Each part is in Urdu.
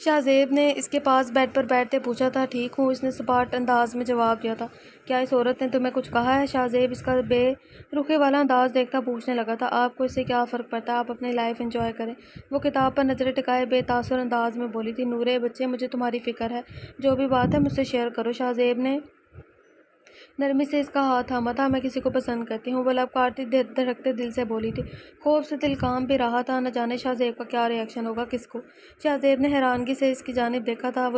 شاہ زیب نے اس کے پاس بیڈ پر بیٹھتے پوچھا تھا۔ ٹھیک ہوں، اس نے سپاٹ انداز میں جواب دیا تھا۔ کیا اس عورت نے تمہیں کچھ کہا ہے؟ شاہ زیب اس کا بے رخی والا انداز دیکھتا پوچھنے لگا تھا۔ آپ کو اس سے کیا فرق پڑتا ہے؟ آپ اپنی لائف انجوائے کریں۔ وہ کتاب پر نظریں ٹکائے بے تاثر انداز میں بولی تھی۔ نورے بچے، مجھے تمہاری فکر ہے، جو بھی بات ہے مجھ سے شیئر کرو۔ شاہ زیب نے نرمی سے اس کا ہاتھ تھاما تھا۔ میں کسی کو پسند کرتی ہوں، وہ لب کاٹتی دھڑکتے دل سے بولی تھی۔ خوف سے دل کانپ بھی رہا تھا، نہ جانے شاہ زیب کا کیا ری ایکشن ہوگا۔ کس کو؟ شاہ زیب نے حیرانگی سے اس کی جانب دیکھا تھا۔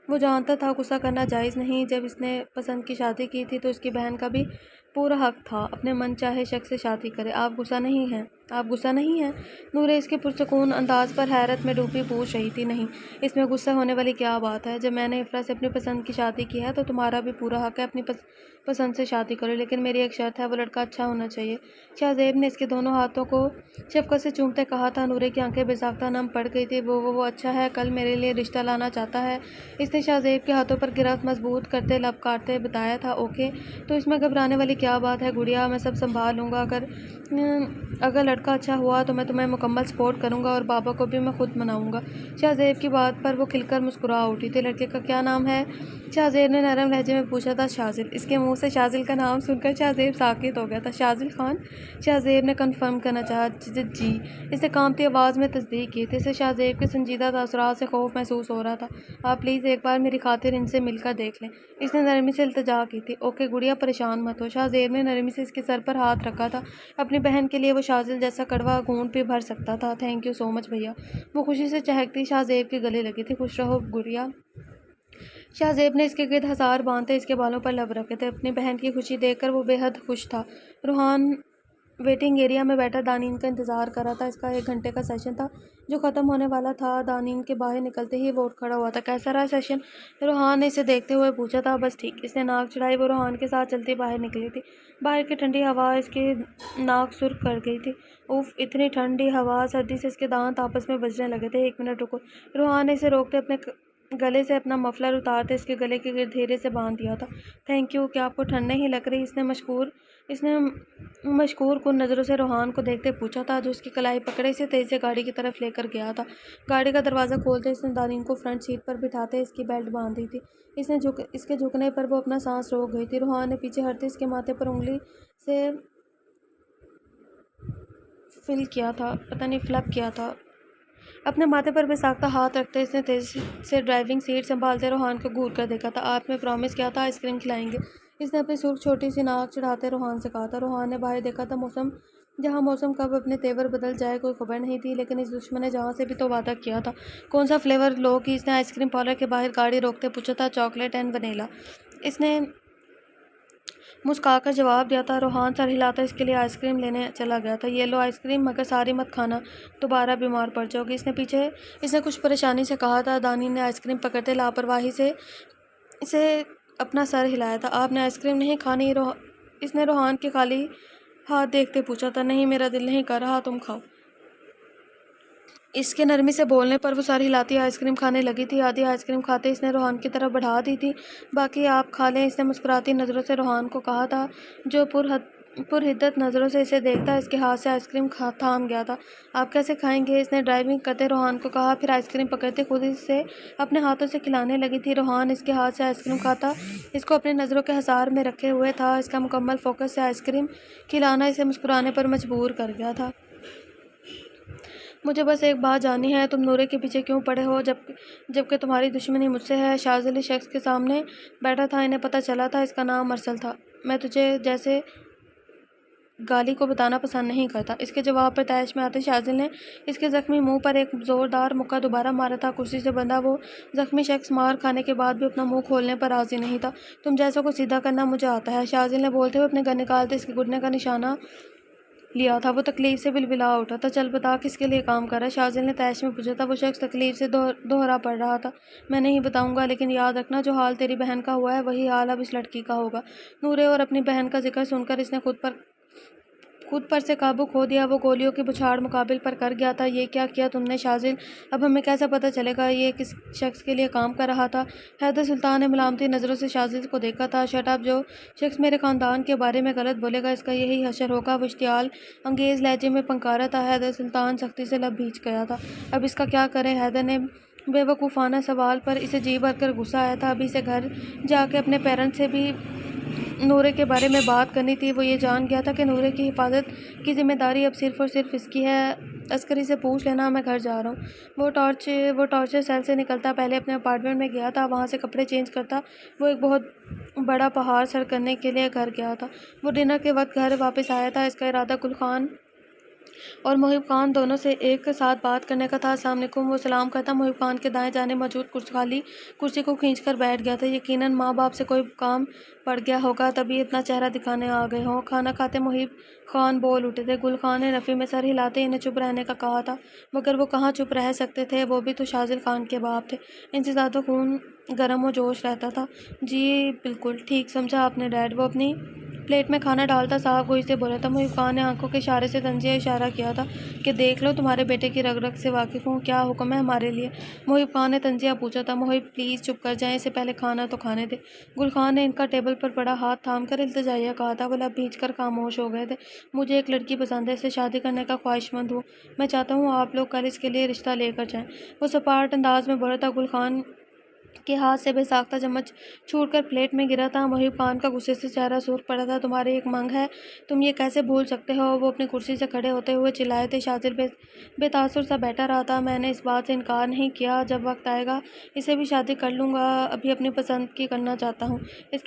وہ جانتا تھا غصہ کرنا جائز نہیں۔ جب اس نے پسند کی شادی کی تھی تو اس کی بہن کا بھی پورا حق تھا اپنے من چاہے شخص سے شادی کرے۔ آپ غصہ نہیں ہیں؟ نورے اس کے پرسکون انداز پر حیرت میں ڈوبی پوچھ رہی تھی۔ نہیں، اس میں غصہ ہونے والی کیا بات ہے؟ جب میں نے افرا سے اپنی پسند کی شادی کی ہے تو تمہارا بھی پورا حق ہے اپنی پسند سے شادی کرو، لیکن میری ایک شرط ہے، وہ لڑکا اچھا ہونا چاہیے۔ شاہ زیب نے اس کے دونوں ہاتھوں کو شفقت سے چومتے کہا تھا۔ نورے کی آنکھیں بے ساختہ نم پڑ گئی تھی۔ وہ اچھا ہے، کل میرے لیے رشتہ لانا چاہتا ہے۔ اس نے شاہ زیب کے ہاتھوں پر گرفت مضبوط کرتے لب کاٹتے بتایا تھا۔ اوکے، تو اس میں گھبرانے والی کیا بات ہے گڑیا؟ میں سب سنبھال لوں گا۔ اگر لڑکا اچھا ہوا تو میں تمہیں مکمل سپورٹ کروں گا اور بابا کو بھی میں خود مناؤں گا۔ شاہ زیب کی بات پر وہ کھل کر مسکرا اٹھی تھی۔ لڑکے کا کیا نام ہے؟ شاہ زیب نے نرم لہجے میں پوچھا تھا۔ شازل۔ اس کے منہ سے شازل کا نام سن کر شاہ زیب ساکت ہو گیا تھا۔ شازل خان؟ شاہ زیب نے کنفرم کرنا چاہا۔ جی، اس نے کانپتی آواز میں تصدیق کی تھی۔ اسے شاہ زیب کے سنجیدہ تاثرات سے خوف محسوس ہو رہا تھا۔ آپ پلیز ایک بار میری خاطر ان سے مل کر دیکھ لیں، اس نے نرمی سے التجا کی تھی۔ اوکے گڑیا، پریشان مت ہو۔ شاہ زیب نے نرمی سے اس کے سر پر ہاتھ رکھا تھا۔ اپنی بہن کے لیے وہ شازل جیسا کڑوا گھونٹ بھی بھر سکتا تھا۔ تھینک یو سو مچ بھیا۔ وہ خوشی سے چہکتی شاہ زیب کے گلے لگی تھی۔ خوش رہو گڑیا۔ شاہ زیب نے اس کے گرد ہزار باندھتے اس کے بالوں پر لب رکھے تھے۔ اپنی بہن کی خوشی دیکھ کر وہ بے حد خوش تھا۔ روحان ویٹنگ ایریا میں بیٹھا دانین کا انتظار کر رہا تھا۔ اس کا 1 گھنٹے کا سیشن تھا جو ختم ہونے والا تھا۔ دانین کے باہر نکلتے ہی وہ اٹھ کھڑا ہوا تھا۔ کیسا رہا سیشن؟ روحان نے اسے دیکھتے ہوئے پوچھا تھا۔ بس ٹھیک، اس نے ناک چڑھائی۔ وہ روحان کے ساتھ چلتی باہر نکلی تھی۔ باہر کی ٹھنڈی ہوا اس کی ناک سرخ کر گئی تھی۔ اف، اتنی ٹھنڈی ہوا! سردی سے اس کے دانت آپس میں بجنے لگے تھے۔ 1 منٹ رکو۔ روحان نے اسے روکتے اپنے گلے سے اپنا مفلر اتارتے اس کے گلے کے گرد دھیرے سے باندھ دیا تھا۔ تھینک یو، کیا آپ کو ٹھنڈ نہیں لگ رہی؟ اس نے مشکور کن نظروں سے روحان کو دیکھتے پوچھا تھا، جو اس کی کلائی پکڑے اسے تیزی سے گاڑی کی طرف لے کر گیا تھا۔ گاڑی کا دروازہ کھولتے اس نے دانین کو فرنٹ سیٹ پر بٹھاتے اس کی بیلٹ باندھ دی تھی۔ اس کے جھکنے پر وہ اپنا سانس روک گئی تھی۔ روحان نے پیچھے ہٹتے اس کے ماتھے پر انگلی سے فلک کیا تھا۔ اپنے ماتھے پر بے ساختہ ہاتھ رکھتے اس نے تیزی سے ڈرائیونگ سیٹ سنبھالتے روحان کو گھور کر دیکھا تھا۔ آپ نے پرامس کیا تھا آئس کریم کھلائیں گے، اس نے اپنی سرخ چھوٹی سی ناک چڑھاتے روحان سے کہا تھا۔ روحان نے باہر دیکھا تھا۔ جہاں موسم کب اپنے تیور بدل جائے کوئی خبر نہیں تھی، لیکن اس دشمن نے جہاں سے بھی تو وعدہ کیا تھا۔ کون سا فلیور لو گی؟ اس نے آئس کریم پارلر کے باہر گاڑی روکتے پوچھا تھا۔ چاکلیٹ اینڈ ونیلا، اس نے مسکرا کر جواب دیا تھا۔ روحان سر ہلاتا اس کے لیے آئس کریم لینے چلا گیا تھا۔ یہ لو آئس کریم، مگر ساری مت کھانا، دوبارہ بیمار پڑ جاؤ گی، اس نے کچھ پریشانی سے کہا تھا۔ دانین نے آئس کریم پکڑتے لاپرواہی سے اسے اپنا سر ہلایا تھا۔ آپ نے آئس کریم نہیں کھانی؟ اس نے روحان کے خالی ہاتھ دیکھتے پوچھا تھا۔ نہیں، میرا دل نہیں کر رہا، تم کھاؤ۔ اس کے نرمی سے بولنے پر وہ سر ہلاتی آئس کریم کھانے لگی تھی۔ آدھی آئس کریم کھاتے اس نے روحان کی طرف بڑھا دی تھی۔ باقی آپ کھا لیں، اس نے مسکراتی نظروں سے روحان کو کہا تھا، جو پرحدت نظروں سے اسے دیکھتا اس کے ہاتھ سے آئس کریم تھام گیا تھا۔ آپ کیسے کھائیں گے؟ اس نے ڈرائیونگ کرتے روحان کو کہا، پھر آئس کریم پکڑتے خود اسے اپنے ہاتھوں سے کھلانے لگی تھی۔ روحان اس کے ہاتھ سے آئس کریم کھاتا اس کو اپنی نظروں کے حصار میں رکھے ہوئے تھا۔ اس کا مکمل فوکس سے آئس کریم کھلانا اسے مسکرانے پر مجبور کر گیا تھا۔ مجھے بس ایک بات جاننی ہے، تم نورے کے پیچھے کیوں پڑے ہو جبکہ تمہاری دشمنی مجھ سے ہے؟ شازل اس شخص کے سامنے بیٹھا تھا۔ انہیں پتہ چلا تھا اس کا نام ارسل تھا۔ میں تجھے جیسے گالی کو بتانا پسند نہیں کرتا، اس کے جواب پر تیش میں آتے شازل نے اس کے زخمی منہ پر ایک زوردار مکہ دوبارہ مارا تھا۔ کرسی سے بندھا وہ زخمی شخص مار کھانے کے بعد بھی اپنا منہ کھولنے پر راضی نہیں تھا۔ تم جیسوں کو سیدھا کرنا مجھے آتا ہے، شازل نے بولتے ہوئے اپنے گن نکالتے اس کے گھٹنے کا نشانہ لیا تھا۔ وہ تکلیف سے بلبلا اٹھا تھا۔ چل بتا، کس کے لیے کام کر رہا ہے؟ شازل نے تیش میں پوچھا تھا۔ وہ شخص تکلیف سے دوہرا پڑ رہا تھا۔ میں نہیں بتاؤں گا، لیکن یاد رکھنا، جو حال تیری بہن کا ہوا ہے وہی حال اب اس لڑکی کا ہوگا۔ نورے اور اپنی بہن کا ذکر سن کر اس نے خود پر سے قابو کھو دیا۔ وہ گولیوں کی بچھاڑ مقابل پر کر گیا تھا۔ یہ کیا کیا تم نے شازل؟ اب ہمیں کیسے پتہ چلے گا یہ کس شخص کے لیے کام کر رہا تھا؟ حیدر سلطان نے ملامتی نظروں سے شازل کو دیکھا تھا۔ شٹ اپ، جو شخص میرے خاندان کے بارے میں غلط بولے گا اس کا یہی حشر ہوگا۔ وہ اشتعال انگیز لہجے میں پنکارا تھا۔ حیدر سلطان سختی سے لب بھیج گیا تھا۔ اب اس کا کیا کریں؟ حیدر نے بے وقوفانہ سوال پر اسے جی بھر کر غصہ آیا تھا۔ ابھی اسے گھر جا کے اپنے پیرنٹس سے بھی نورے کے بارے میں بات کرنی تھی۔ وہ یہ جان گیا تھا کہ نورے کی حفاظت کی ذمہ داری اب صرف اور صرف اس کی ہے۔ عسکری سے پوچھ لینا، میں گھر جا رہا ہوں۔ وہ ٹارچر سیل سے نکلتا پہلے اپنے اپارٹمنٹ میں گیا تھا، وہاں سے کپڑے چینج کرتا وہ ایک بہت بڑا پہاڑ سر کرنے کے لیے گھر گیا تھا۔ وہ ڈنر کے وقت گھر واپس آیا تھا۔ اس کا ارادہ گل خان اور محب خان دونوں سے ایک ساتھ بات کرنے کا تھا۔ السلام علیکم، وہ سلام کرتا محب خان کے دائیں جانب موجود خالی کرسی کو کھینچ کر بیٹھ گیا تھا۔ یقیناً ماں باپ سے کوئی کام پڑ گیا ہوگا، تبھی اتنا چہرہ دکھانے آ گئے ہوں۔ کھانا کھاتے محب خان بول اٹھے تھے۔ گل خان نے نفی میں سر ہلاتے انہیں چپ رہنے کا کہا تھا، مگر وہ کہاں چپ رہ سکتے تھے، وہ بھی تو شاذل خان کے باپ تھے۔ ان سے زیادہ خون گرم و جوش رہتا تھا۔ جی بالکل ٹھیک سمجھا آپ نے ڈیڈ، وہ اپنی پلیٹ میں کھانا ڈالتا صاف گوئی سے بولا تھا۔ محب خان نے آنکھوں کے اشارے سے تنزیہ اشارہ کیا تھا کہ دیکھ لو، تمہارے بیٹے کی رگ رگ سے واقف ہوں، کیا حکم ہے ہمارے لیے؟ محب خان نے تنزیہ پوچھا تھا۔ محب پلیز چپ کر جائیں، اسے پہلے کھانا تو کھانے دیں۔ گل خان نے ان کا ٹیبل پر پڑا ہاتھ تھام کر التجائیہ کہا تھا۔ وہ لب بھیج کر خاموش ہو گئے تھے۔ مجھے ایک لڑکی پسند ہے، اس سے شادی کرنے کا خواہش مند ہوں۔ میں چاہتا ہوں آپ لوگ کل اس کے لیے رشتہ لے کر جائیں، وہ سپاٹ انداز میں بولا تھا۔ گل خان کے ہاتھ سے بے ساختہ چمچ چھوٹ کر پلیٹ میں گرا تھا۔ محب خان کا غصے سے چہرہ سرخ پڑا تھا۔ تمہاری ایک منگ ہے، تم یہ کیسے بھول سکتے ہو؟ وہ اپنی کرسی سے کھڑے ہوتے ہوئے چلائے تھے۔ شاذل بے تاثر سا بیٹھا رہا تھا۔ میں نے اس بات سے انکار نہیں کیا، جب وقت آئے گا اسے بھی شادی کر لوں گا، ابھی اپنی پسند کی کرنا چاہتا ہوں۔ اس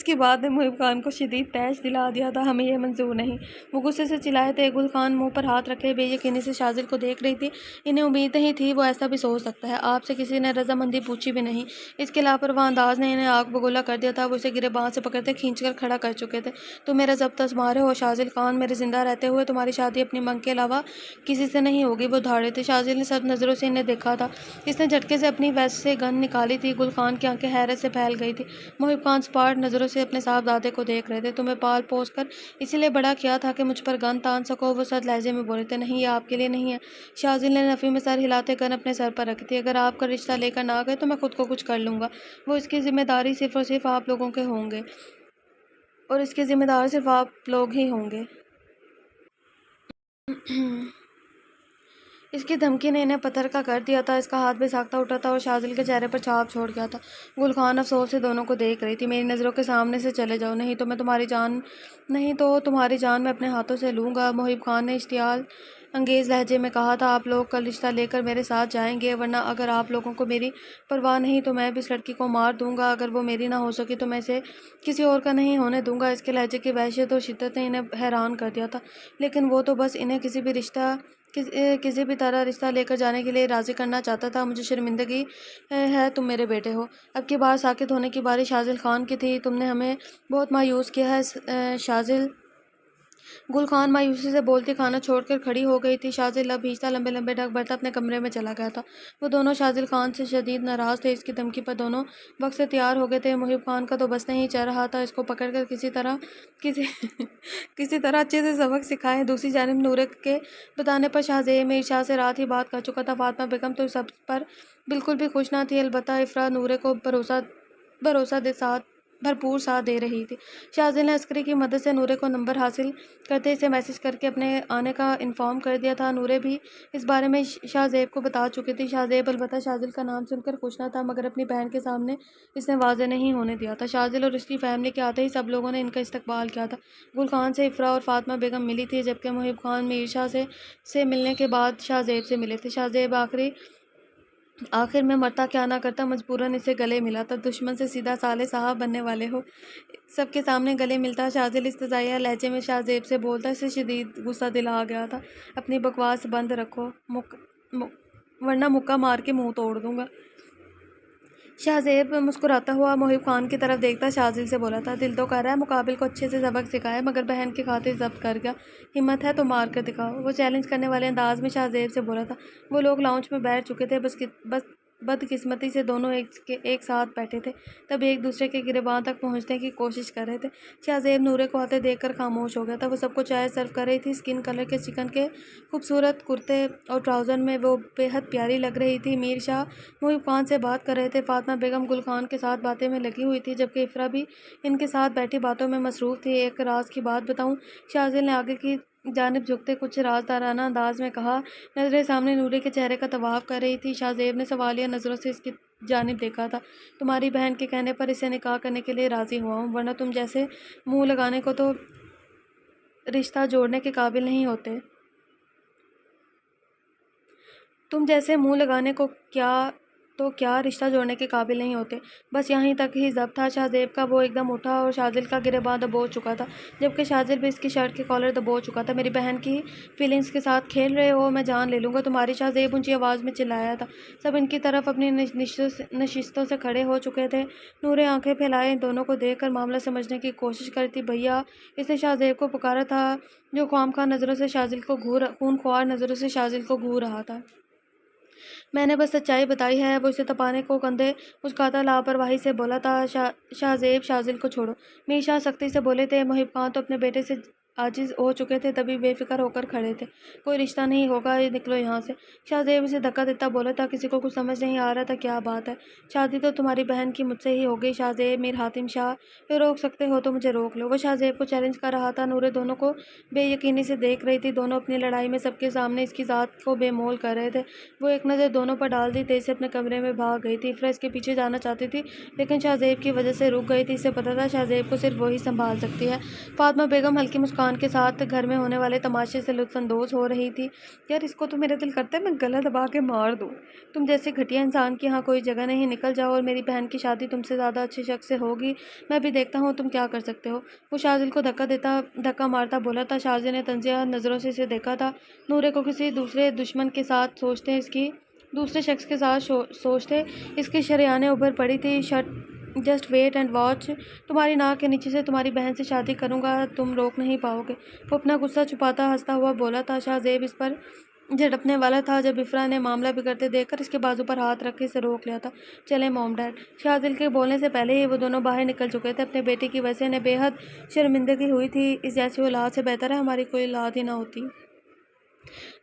کی بات نے محب خان کو شدید طیش دلا دیا تھا۔ ہمیں یہ منظور نہیں، وہ غصے سے چلائے تھے۔ گل خان منہ پر ہاتھ رکھے بے یقینی سے شاذل کو دیکھ رہی تھی۔ انہیں امید نہیں تھی وہ ایسا بھی سوچ سکتا ہے۔ آپ سے کسی نے رضامندی پوچھی بھی نہیں؟ اس کے لاپرواہ انداز نے انہیں آگ بگولا کر دیا تھا۔ وہ اسے گربان سے پکڑتے کھینچ کر کھڑا کر چکے تھے۔ تم میرا ضبط آزما رہے ہو شاذل خان، میرے زندہ رہتے ہوئے تمہاری شادی اپنی منگ کے علاوہ کسی سے نہیں ہوگی۔ وہ دھاڑے تھے۔ شاذل نے سرد نظروں سے انہیں دیکھا تھا۔ اس نے جھٹکے سے اپنی ویسٹ سے گن نکالی تھی۔ گل خان کی آنکھیں حیرت سے پھیل گئی تھی۔ محب خان سپاٹ نظروں سے اپنے صاحبزادے کو دیکھ رہے تھے۔ تمہیں پال پوس کر اسی لیے بڑا کیا تھا کہ مجھ پر گن تان سکو، وہ سرد لہجے میں بولے تھے۔ نہیں، یہ آپ کے لیے نہیں ہے۔ شاذل نے نفی میں سر ہلاتے گن اپنے سر پر رکھی تھی۔ اگر آپ کل رشتہ لے کر نہ گئے تو میں خود کو کچھ کر لوں گا۔ وہ اس کی ذمہ داری صرف اور صرف آپ لوگوں کے ہوں گے، اور اس کے ذمہ دار صرف آپ لوگ ہی ہوں گے۔ اس کی دھمکی نے انہیں پتھر کا کر دیا تھا۔ اس کا ہاتھ بے ساختہ اٹھا تھا اور شاذل کے چہرے پر چھاپ چھوڑ گیا تھا۔ گل خان افسوس سے دونوں کو دیکھ رہی تھی۔ میری نظروں کے سامنے سے چلے جاؤ، نہیں تو تمہاری جان میں اپنے ہاتھوں سے لوں گا، محب خان نے اشتعال انگیز لہجے میں کہا تھا۔ آپ لوگ کل رشتہ لے کر میرے ساتھ جائیں گے، ورنہ اگر آپ لوگوں کو میری پرواہ نہیں تو میں بھی اس لڑکی کو مار دوں گا۔ اگر وہ میری نہ ہو سکی تو میں اسے کسی اور کا نہیں ہونے دوں گا۔ اس کے لہجے کی وحشت اور شدت نے انہیں حیران کر دیا تھا، لیکن وہ تو بس انہیں کسی بھی طرح رشتہ لے کر جانے کے لیے راضی کرنا چاہتا تھا۔ مجھے شرمندگی ہے، تم میرے بیٹے ہو۔ اب کی بار ساکت ہونے کی باری شاذل خان کی تھی۔ تم نے ہمیں بہت مایوس کیا ہے شاذل، گل خان مایوسی سے بولتی کھانا چھوڑ کر کھڑی ہو گئی تھی۔ شاذل لب بھیجتا لمبے لمبے ڈھک بھرتا اپنے کمرے میں چلا گیا تھا۔ وہ دونوں شاذل خان سے شدید ناراض تھے۔ اس کی دھمکی پر دونوں وقت سے تیار ہو گئے تھے۔ محب خان کا تو بس نہیں چل رہا تھا اس کو پکڑ کر کسی طرح اچھے سے سبق سکھائے۔ دوسری جانب نورے کے بتانے پر شاہزیب میر شاہ سے رات ہی بات کر چکا تھا۔ فاطمہ بیگم تو سب پر بالکل بھی خوش نہ تھی، البتہ افرا نورے کو بھرپور ساتھ دے رہی تھی۔ شاذل نے عسکری کی مدد سے نورے کو نمبر حاصل کرتے اسے میسج کر کے اپنے آنے کا انفارم کر دیا تھا۔ نورے بھی اس بارے میں شاہزیب کو بتا چکی تھی۔ شاہزیب البتہ شاذل کا نام سن کر خوش نہ تھا، مگر اپنی بہن کے سامنے اس نے واضح نہیں ہونے دیا تھا۔ شاذل اور اس کی فیملی کے آتے ہی سب لوگوں نے ان کا استقبال کیا تھا۔ گل خان سے افرا اور فاطمہ بیگم ملی تھی، جبکہ محب خان میر شاہ سے ملنے کے بعد شاہزیب سے ملے تھے۔ شاہزیب آخر میں مرتا کیا نہ کرتا، مجبوراً اسے گلے ملا تھا۔ دشمن سے سیدھا صالح صاحب بننے والے ہو، سب کے سامنے گلے ملتا۔ شاذل استزائیہ لہجے میں شاہزیب سے بولتا، اسے شدید غصہ دل آ گیا تھا۔ اپنی بکواس بند رکھو ورنہ مکہ مار کے منہ توڑ دوں گا۔ شاہزیب مسکراتا ہوا محب خان کی طرف دیکھتا شاذل سے بولا تھا، دل تو کر رہا ہے مقابل کو اچھے سے سبق سکھائے، مگر بہن کی خاطر ضبط کر گیا، ہمت ہے تو مار کر دکھاؤ۔ وہ چیلنج کرنے والے انداز میں شاہزیب سے بولا تھا۔ وہ لوگ لاؤنج میں بیٹھ چکے تھے۔ بس بدقسمتی سے دونوں ایک ساتھ بیٹھے تھے، تب ایک دوسرے کے گریباں تک پہنچنے کی کوشش کر رہے تھے۔ شاہزیب نورے کو آتے دیکھ کر خاموش ہو گیا تھا۔ وہ سب کو چائے سرو کر رہی تھی۔ اسکن کلر کے چکن کے خوبصورت کرتے اور ٹراؤزر میں وہ بے حد پیاری لگ رہی تھی۔ میر شاہ محب خان سے بات کر رہے تھے۔ فاطمہ بیگم گل خان کے ساتھ باتیں میں لگی ہوئی تھی، جبکہ افرا بھی ان کے ساتھ بیٹھی باتوں میں مصروف تھی۔ ایک راز کی بات بتاؤں، شاذل نے آگے کی جانب جھکتے کچھ رازدارانہ انداز میں کہا۔ نظریں سامنے نورے کے چہرے کا طواف کر رہی تھی۔ شاہ زیب نے سوالیہ نظروں سے اس کی جانب دیکھا تھا۔ تمہاری بہن کے کہنے پر اسے نکاح کرنے کے لیے راضی ہوا ہوں، ورنہ تم جیسے منہ لگانے کو تو رشتہ جوڑنے کے قابل نہیں ہوتے۔ تم جیسے منہ لگانے کو کیا رشتہ جوڑنے کے قابل نہیں ہوتے۔ بس یہیں تک ہی ضبط تھا شاہ زیب کا۔ وہ ایک دم اٹھا اور شازل کا گریباں دبوچ چکا تھا، جبکہ شازل بھی اس کی شرٹ کے کالر دبوچ چکا تھا۔ میری بہن کی فیلنگز کے ساتھ کھیل رہے ہو، میں جان لے لوں گا تمہاری، شاہ زیب اونچی آواز میں چلایا تھا۔ سب ان کی طرف اپنی نشستوں سے کھڑے ہو چکے تھے۔ نورے آنکھیں پھیلائے ان دونوں کو دیکھ کر معاملہ سمجھنے کی کوشش کرتی۔ بھیا، اس نے شاہ زیب کو پکارا تھا جو خواہ نظروں سے شازل کو خونخوار نظروں سے شازل کو گھور رہا تھا۔ میں نے بس سچائی بتائی ہے، وہ اسے تپانے کو کندھے اچکاتا لاپرواہی سے بولا تھا۔ شاہ زیب، شازل کو چھوڑو، میر شاہ سختی سے بولے تھے۔ محب خان تو اپنے بیٹے سے عاجز ہو چکے تھے، تبھی بے فکر ہو کر کھڑے تھے۔ کوئی رشتہ نہیں ہوگا، نکلو یہاں سے۔ شاہ زیب اسے دھکا دیتا بولا تھا۔ کسی کو کچھ سمجھ نہیں آ رہا تھا کیا بات ہے۔ شادی تو تمہاری بہن کی مجھ سے ہی ہوگی شاہ زیب، میر حاتم شاہ، پھر روک سکتے ہو تو مجھے روک لو۔ وہ شاہ زیب کو چیلنج کر رہا تھا۔ نورے دونوں کو بے یقینی سے دیکھ رہی تھی۔ دونوں اپنی لڑائی میں سب کے سامنے اس کی ذات کو بے مول کر رہے تھے۔ وہ ایک نظر دونوں پر ڈال دی، تیزی سے اپنے کمرے میں بھاگ گئی تھی۔ افرا اس کے پیچھے جانا چاہتی تھی لیکن شاہ زیب کی وجہ سے رک گئی تھی۔ اسے پتہ تھا شاہ زیب کو صرف وہی سنبھال سکتی ہے۔ فاطمہ بیگم ہلکی مسکان کے ساتھ گھر میں ہونے والے تماشے سے لطف اندوز ہو رہی تھی۔ یار، اس کو تو میرا دل کرتا ہے میں گلا دبا کے مار دوں۔ تم جیسے گھٹیا انسان کی یہاں کوئی جگہ نہیں، نکل جاؤ، اور میری بہن کی شادی تم سے زیادہ اچھے شخص سے ہوگی۔ میں بھی دیکھتا ہوں تم کیا کر سکتے ہو۔ وہ شازل کو دھکا مارتا بولا تھا۔ شازل نے طنزیہ نظروں سے اسے دیکھا تھا۔ نورے کو کسی دوسرے دشمن کے ساتھ سوچتے دوسرے شخص کے ساتھ سوچتے اس کی شریانیں ابھر پڑی تھی۔ جسٹ ویٹ اینڈ واچ، تمہاری ناک کے نیچے سے تمہاری بہن سے شادی کروں گا، تم روک نہیں پاؤ گے۔ وہ اپنا غصہ چھپاتا ہنستا ہوا بولا تھا۔ شاہ زیب اس پر جھڑپنے والا تھا جب افرا نے معاملہ بگڑتے دیکھ کر اس کے بازو پر ہاتھ رکھ کے اسے روک لیا تھا۔ چلیں موم ڈیڈ۔ شازل کے بولنے سے پہلے ہی وہ دونوں باہر نکل چکے تھے۔ اپنے بیٹے کی وجہ سے انہیں بے حد شرمندگی ہوئی تھی۔ اس جیسی اولاد سے بہتر ہے ہماری کوئی اولاد ہی نہ ہوتی۔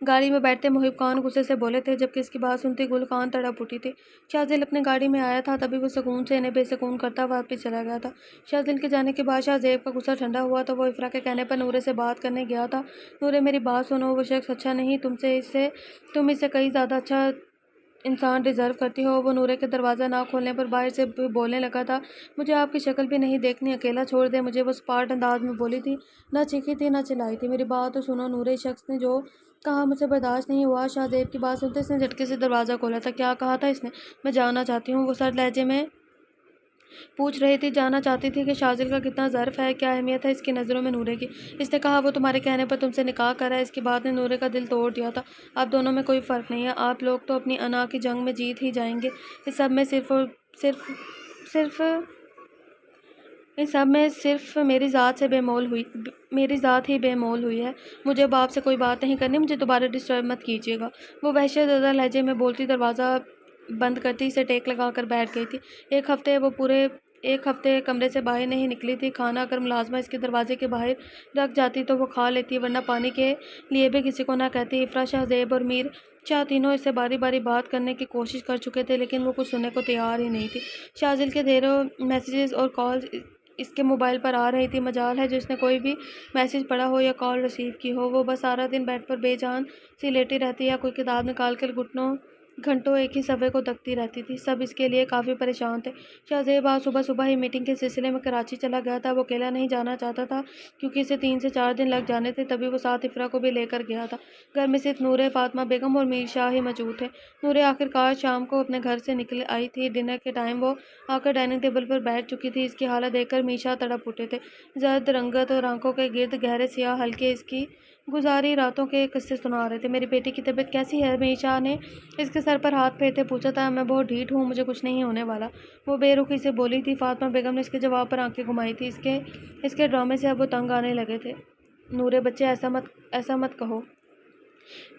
گاڑی میں بیٹھتے محب خان غصے سے بولے تھے، جبکہ اس کی بات سنتی گل خان تڑپ اٹھی تھی۔ شازل اپنے گاڑی میں آیا تھا، تبھی وہ سکون سے انہیں بے سکون کرتا واپس چلا گیا تھا۔ شازل کے جانے کے بعد شاہ زیب کا غصہ ٹھنڈا ہوا تو وہ افرا کے کہنے پر نورے سے بات کرنے گیا تھا۔ نورے، میری بات سنو، وہ شخص اچھا نہیں، تم اس سے کئی زیادہ اچھا انسان ڈیزرو کرتی ہو۔ وہ نورے کے دروازہ نہ کھولنے پر باہر سے بولنے لگا تھا۔ مجھے آپ کی شکل بھی نہیں دیکھنی، اکیلا چھوڑ دیں مجھے، وہ سپاٹ انداز میں بولی تھی۔ نہ چیخی تھی نہ چلائی تھی۔ میری بات تو سنو نورے، اس شخص نے جو کہا مجھ سے برداشت نہیں ہوا۔ شاہ زیب کی بات سنتے اس نے جھٹکے سے دروازہ کھولا تھا۔ کیا کہا تھا اس نے؟ میں جاننا چاہتی ہوں، وہ سرد لہجے میں پوچھ رہی تھی۔ جاننا چاہتی تھی کہ شازل کا کتنا ظرف ہے، کیا اہمیت ہے اس کی نظروں میں نورے کی۔ اس نے کہا وہ تمہارے کہنے پر تم سے نکاح کر رہا ہے۔ اس کی بات نے نورے کا دل توڑ دیا تھا۔ آپ دونوں میں کوئی فرق نہیں ہے، آپ لوگ تو اپنی انا کی جنگ میں جیت ہی جائیں گے۔ اس سب میں صرف میری ذات ہی بے مول ہوئی ہے۔ مجھے اب آپ سے کوئی بات نہیں کرنی، مجھے دوبارہ ڈسٹرب مت کیجیے گا، وہ وحشت زدہ لہجے میں بولتی دروازہ بند کرتی اسے ٹیک لگا کر بیٹھ گئی تھی۔ ایک ہفتے کمرے سے باہر نہیں نکلی تھی۔ کھانا اگر ملازمہ اس کے دروازے کے باہر رکھ جاتی تو وہ کھا لیتی، ورنہ پانی کے لیے بھی کسی کو نہ کہتی۔ افرا، شاہ زیب اور میر شاہ تینوں اس سے باری باری بات کرنے کی کوشش کر چکے تھے لیکن وہ کچھ سننے کو تیار ہی نہیں تھی۔ شازل کے ڈھیروں میسیجز اور کالز اس کے موبائل پر آ رہی تھی۔ مجال ہے جس نے کوئی بھی میسیج پڑھا ہو یا کال ریسیو کی ہو، وہ بس سارا دن بیڈ پر بے جان سی لیٹی رہتی یا کوئی کتاب نکال کر گھنٹوں ایک ہی صفحے کو تکتی رہتی تھی۔ سب اس کے لیے کافی پریشان تھے۔ شاہ زیب آج صبح ہی میٹنگ کے سلسلے میں کراچی چلا گیا تھا۔ وہ اکیلا نہیں جانا چاہتا تھا کیونکہ اسے 3 سے 4 دن لگ جانے تھے، تبھی وہ ساتھ افرا کو بھی لے کر گیا تھا۔ گھر میں صرف نورے، فاطمہ بیگم اور میر شاہ ہی موجود تھے۔ نورے آخر کار شام کو اپنے گھر سے نکل آئی تھی۔ ڈنر کے ٹائم وہ آ کر ڈائننگ ٹیبل پر بیٹھ چکی تھی۔ اس کی حالت دیکھ کر میر شاہ تڑپ اٹھے تھے۔ زرد رنگت اور آنکھوں کے گرد گہرے سیاہ حلقے اس کی گزاری راتوں کے قصے سنا رہے تھے۔ میری بیٹی کی طبیعت کیسی ہے؟ میر شاہ نے اس کے سر پر ہاتھ پھیرتے پوچھا تھا۔ میں بہت ڈھیٹ ہوں، مجھے کچھ نہیں ہونے والا، وہ بے رخی سے بولی تھی۔ فاطمہ بیگم نے اس کے جواب پر آنکھیں گھمائی تھی۔ اس کے ڈرامے سے اب وہ تنگ آنے لگے تھے۔ نورے بچے ایسا مت کہو،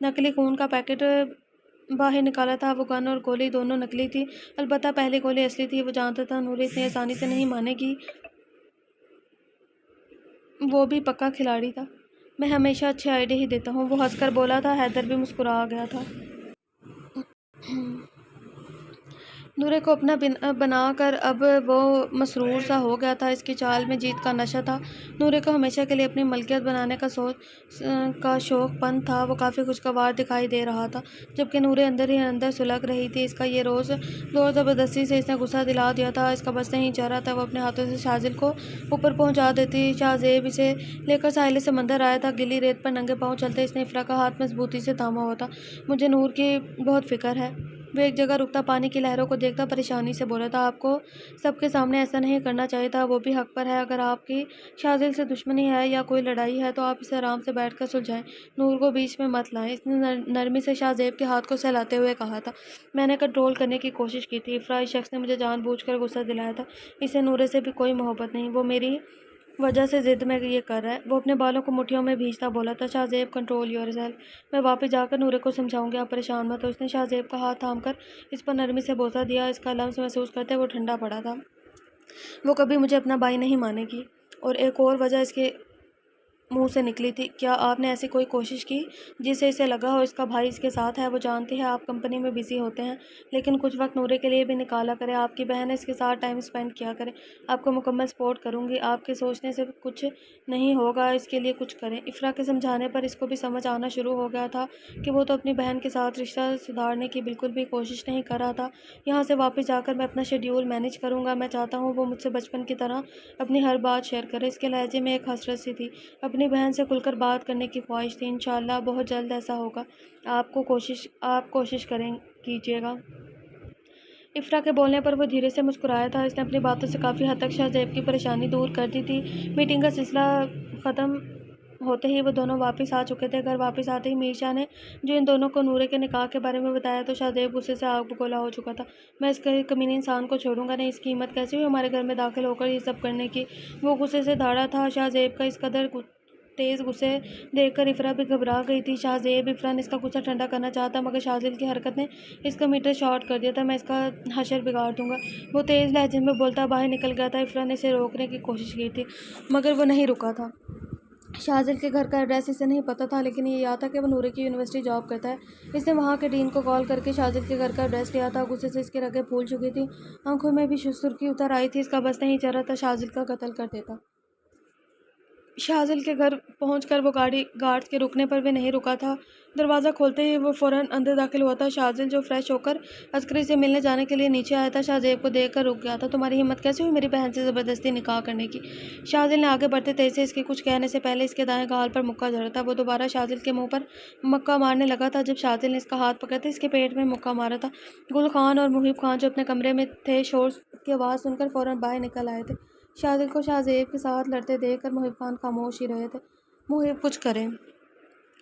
نقلی خون کا پیکٹ باہر نکالا تھا۔ وہ گن اور گولی دونوں نکلی تھی، البتہ پہلی گولی اصلی تھی۔ وہ جانتا تھا نوری اتنی آسانی سے نہیں مانے گی، وہ بھی پکا کھلاڑی تھا۔ میں ہمیشہ اچھے آئیڈے ہی دیتا ہوں، وہ ہنس کر بولا تھا۔ حیدر بھی مسکرا گیا تھا۔ نورے کو اپنا بنا کر اب وہ مسرور سا ہو گیا تھا۔ اس کی چال میں جیت کا نشہ تھا۔ نورے کو ہمیشہ کے لیے اپنی ملکیت بنانے کا شوق پن تھا۔ وہ کافی خوشگوار دکھائی دے رہا تھا، جبکہ نورے اندر ہی اندر سلگ رہی تھی۔ اس کا یہ زور زبردستی سے اس نے غصہ دلا دیا تھا۔ اس کا بس نہیں چل رہا تھا۔ وہ اپنے ہاتھوں سے شازل کو اوپر پہنچا دیتی۔ شاہ زیب اسے لے کر ساحل سمندر آیا تھا۔ گیلی ریت پر ننگے پاؤں چلتے اس نے افرا کا ہاتھ مضبوطی سے تھاما ہوا تھا۔ مجھے نور کی بہت فکر ہے، وہ ایک جگہ رکتا پانی کی لہروں کو دیکھتا پریشانی سے بولا تھا۔ آپ کو سب کے سامنے ایسا نہیں کرنا چاہیے تھا، وہ بھی حق پر ہے۔ اگر آپ کی شازل سے دشمنی ہے یا کوئی لڑائی ہے تو آپ اسے آرام سے بیٹھ کر سلجھائیں، نور کو بیچ میں مت لائیں۔ اس نے نرمی سے شاہ زیب کے ہاتھ کو سہلاتے ہوئے کہا تھا۔ میں نے کنٹرول کرنے کی کوشش کی تھی افرا، اس شخص نے مجھے جان بوجھ کر غصہ دلایا تھا۔ اسے نورے سے بھی کوئی محبت نہیں، وہ میری وجہ سے ضد میں یہ کر رہا ہے۔ وہ اپنے بالوں کو مٹھیوں میں بھیجتا بولا تھا۔ شاہ زیب کنٹرول یور سیلف، میں واپس جا کر نورے کو سمجھاؤں گی، آپ پریشان مت ہو۔ اس نے شاہ زیب کا ہاتھ تھام کر اس پر نرمی سے بوسہ دیا۔ اس کا لمس محسوس کرتے وہ ٹھنڈا پڑا تھا۔ وہ کبھی مجھے اپنا بھائی نہیں مانے گی۔ اور ایک اور وجہ اس کے منہ سے نکلی تھی، کیا آپ نے ایسی کوئی کوشش کی جس سے اسے لگا ہو اس کا بھائی اس کے ساتھ ہے؟ وہ جانتی ہے آپ کمپنی میں بزی ہوتے ہیں، لیکن کچھ وقت نورے کے لیے بھی نکالا کرے، آپ کی بہن ہے، اس کے ساتھ ٹائم اسپینڈ کیا کرے۔ آپ کو مکمل سپورٹ کروں گی، آپ کے سوچنے سے کچھ نہیں ہوگا، اس کے لیے کچھ کریں۔ افرا کے سمجھانے پر اس کو بھی سمجھ آنا شروع ہو گیا تھا کہ وہ تو اپنی بہن کے ساتھ رشتہ سدھارنے کی بالکل بھی کوشش نہیں کر رہا تھا۔ یہاں سے واپس جا کر میں اپنا شیڈیول مینیج کروں گا، میں چاہتا ہوں وہ مجھ سے بچپن کی طرح اپنی ہر بات شیئر کرے۔ اس کے لہجے میں ایک حسرت سی تھی، اپنی بہن سے کھل کر بات کرنے کی خواہش تھی۔ انشاءاللہ بہت جلد ایسا ہوگا، آپ کوشش کیجیے گا۔ افرا کے بولنے پر وہ دھیرے سے مسکرایا تھا۔ اس نے اپنی باتوں سے کافی حد تک شاہ زیب کی پریشانی دور کر دی تھی۔ میٹنگ کا سلسلہ ختم ہوتے ہی وہ دونوں واپس آ چکے تھے۔ گھر واپس آتے ہی میر شاہ نے جو ان دونوں کو نورے کے نکاح کے بارے میں بتایا تو شاہ زیب غصے سے آگ بگولا ہو چکا تھا۔ میں اس کمینے انسان کو چھوڑوں گا نہیں، اس کی ہمت کیسے ہوئی ہمارے گھر میں داخل ہو کر یہ سب کرنے کی؟ وہ غصے سے دھاڑا تھا۔ شاہ زیب کا اس قدر تیز غصے دیکھ کر افرا بھی گھبرا گئی تھی۔ شاہ زیب افرا نے اس کا غصہ ٹھنڈا کرنا چاہا تھا، مگر شازل کی حرکت نے اس کا میٹر شارٹ کر دیا تھا۔ میں اس کا حشر بگاڑ دوں گا، وہ تیز لہجے میں بولتا باہر نکل گیا تھا۔ افرا نے اسے روکنے کی کوشش کی تھی، مگر وہ نہیں رکا تھا۔ شازل کے گھر کا ایڈریس اسے نہیں پتا تھا، لیکن یہ یاد تھا کہ وہ نورے کی یونیورسٹی جاب کرتا ہے۔ اس نے وہاں کے ڈین کو کال کر کے شازل کے گھر کا ایڈریس لیا تھا۔ غصے سے اس کی رگیں پھول چکی تھی، آنکھوں میں بھی سرخی اتر آئی تھی۔ اس کا بس نہیں چل رہا تھا شازل کا قتل کر دیتا۔ شازل کے گھر پہنچ کر وہ گاڑی گارڈز کے رکنے پر بھی نہیں رکا تھا۔ دروازہ کھولتے ہی وہ فوراً اندر داخل ہوا تھا۔ شازل جو فریش ہو کر عسکری سے ملنے جانے کے لیے نیچے آیا تھا، شاہ زیب کو دیکھ کر رک گیا تھا۔ تمہاری ہمت کیسے ہوئی میری بہن سے زبردستی نکاح کرنے کی؟ شازل نے آگے بڑھتے تیزی سے اس کے کچھ کہنے سے پہلے اس کے دائیں گال پر مکہ جڑا تھا۔ وہ دوبارہ شازل کے منہ پر مکہ مارنے لگا تھا۔ جب شازل نے اس کا ہاتھ پکڑتے اس کے پیٹ میں مکہ مارا تھا، گل خان اور محب خان جو اپنے کمرے میں تھے شور کی آواز سن کر فوراً باہر نکل آئے تھے۔ شازل کو شاہ زیب کے ساتھ لڑتے دیکھ کر محب خان خاموش ہی رہے تھے۔ محب کچھ کریں۔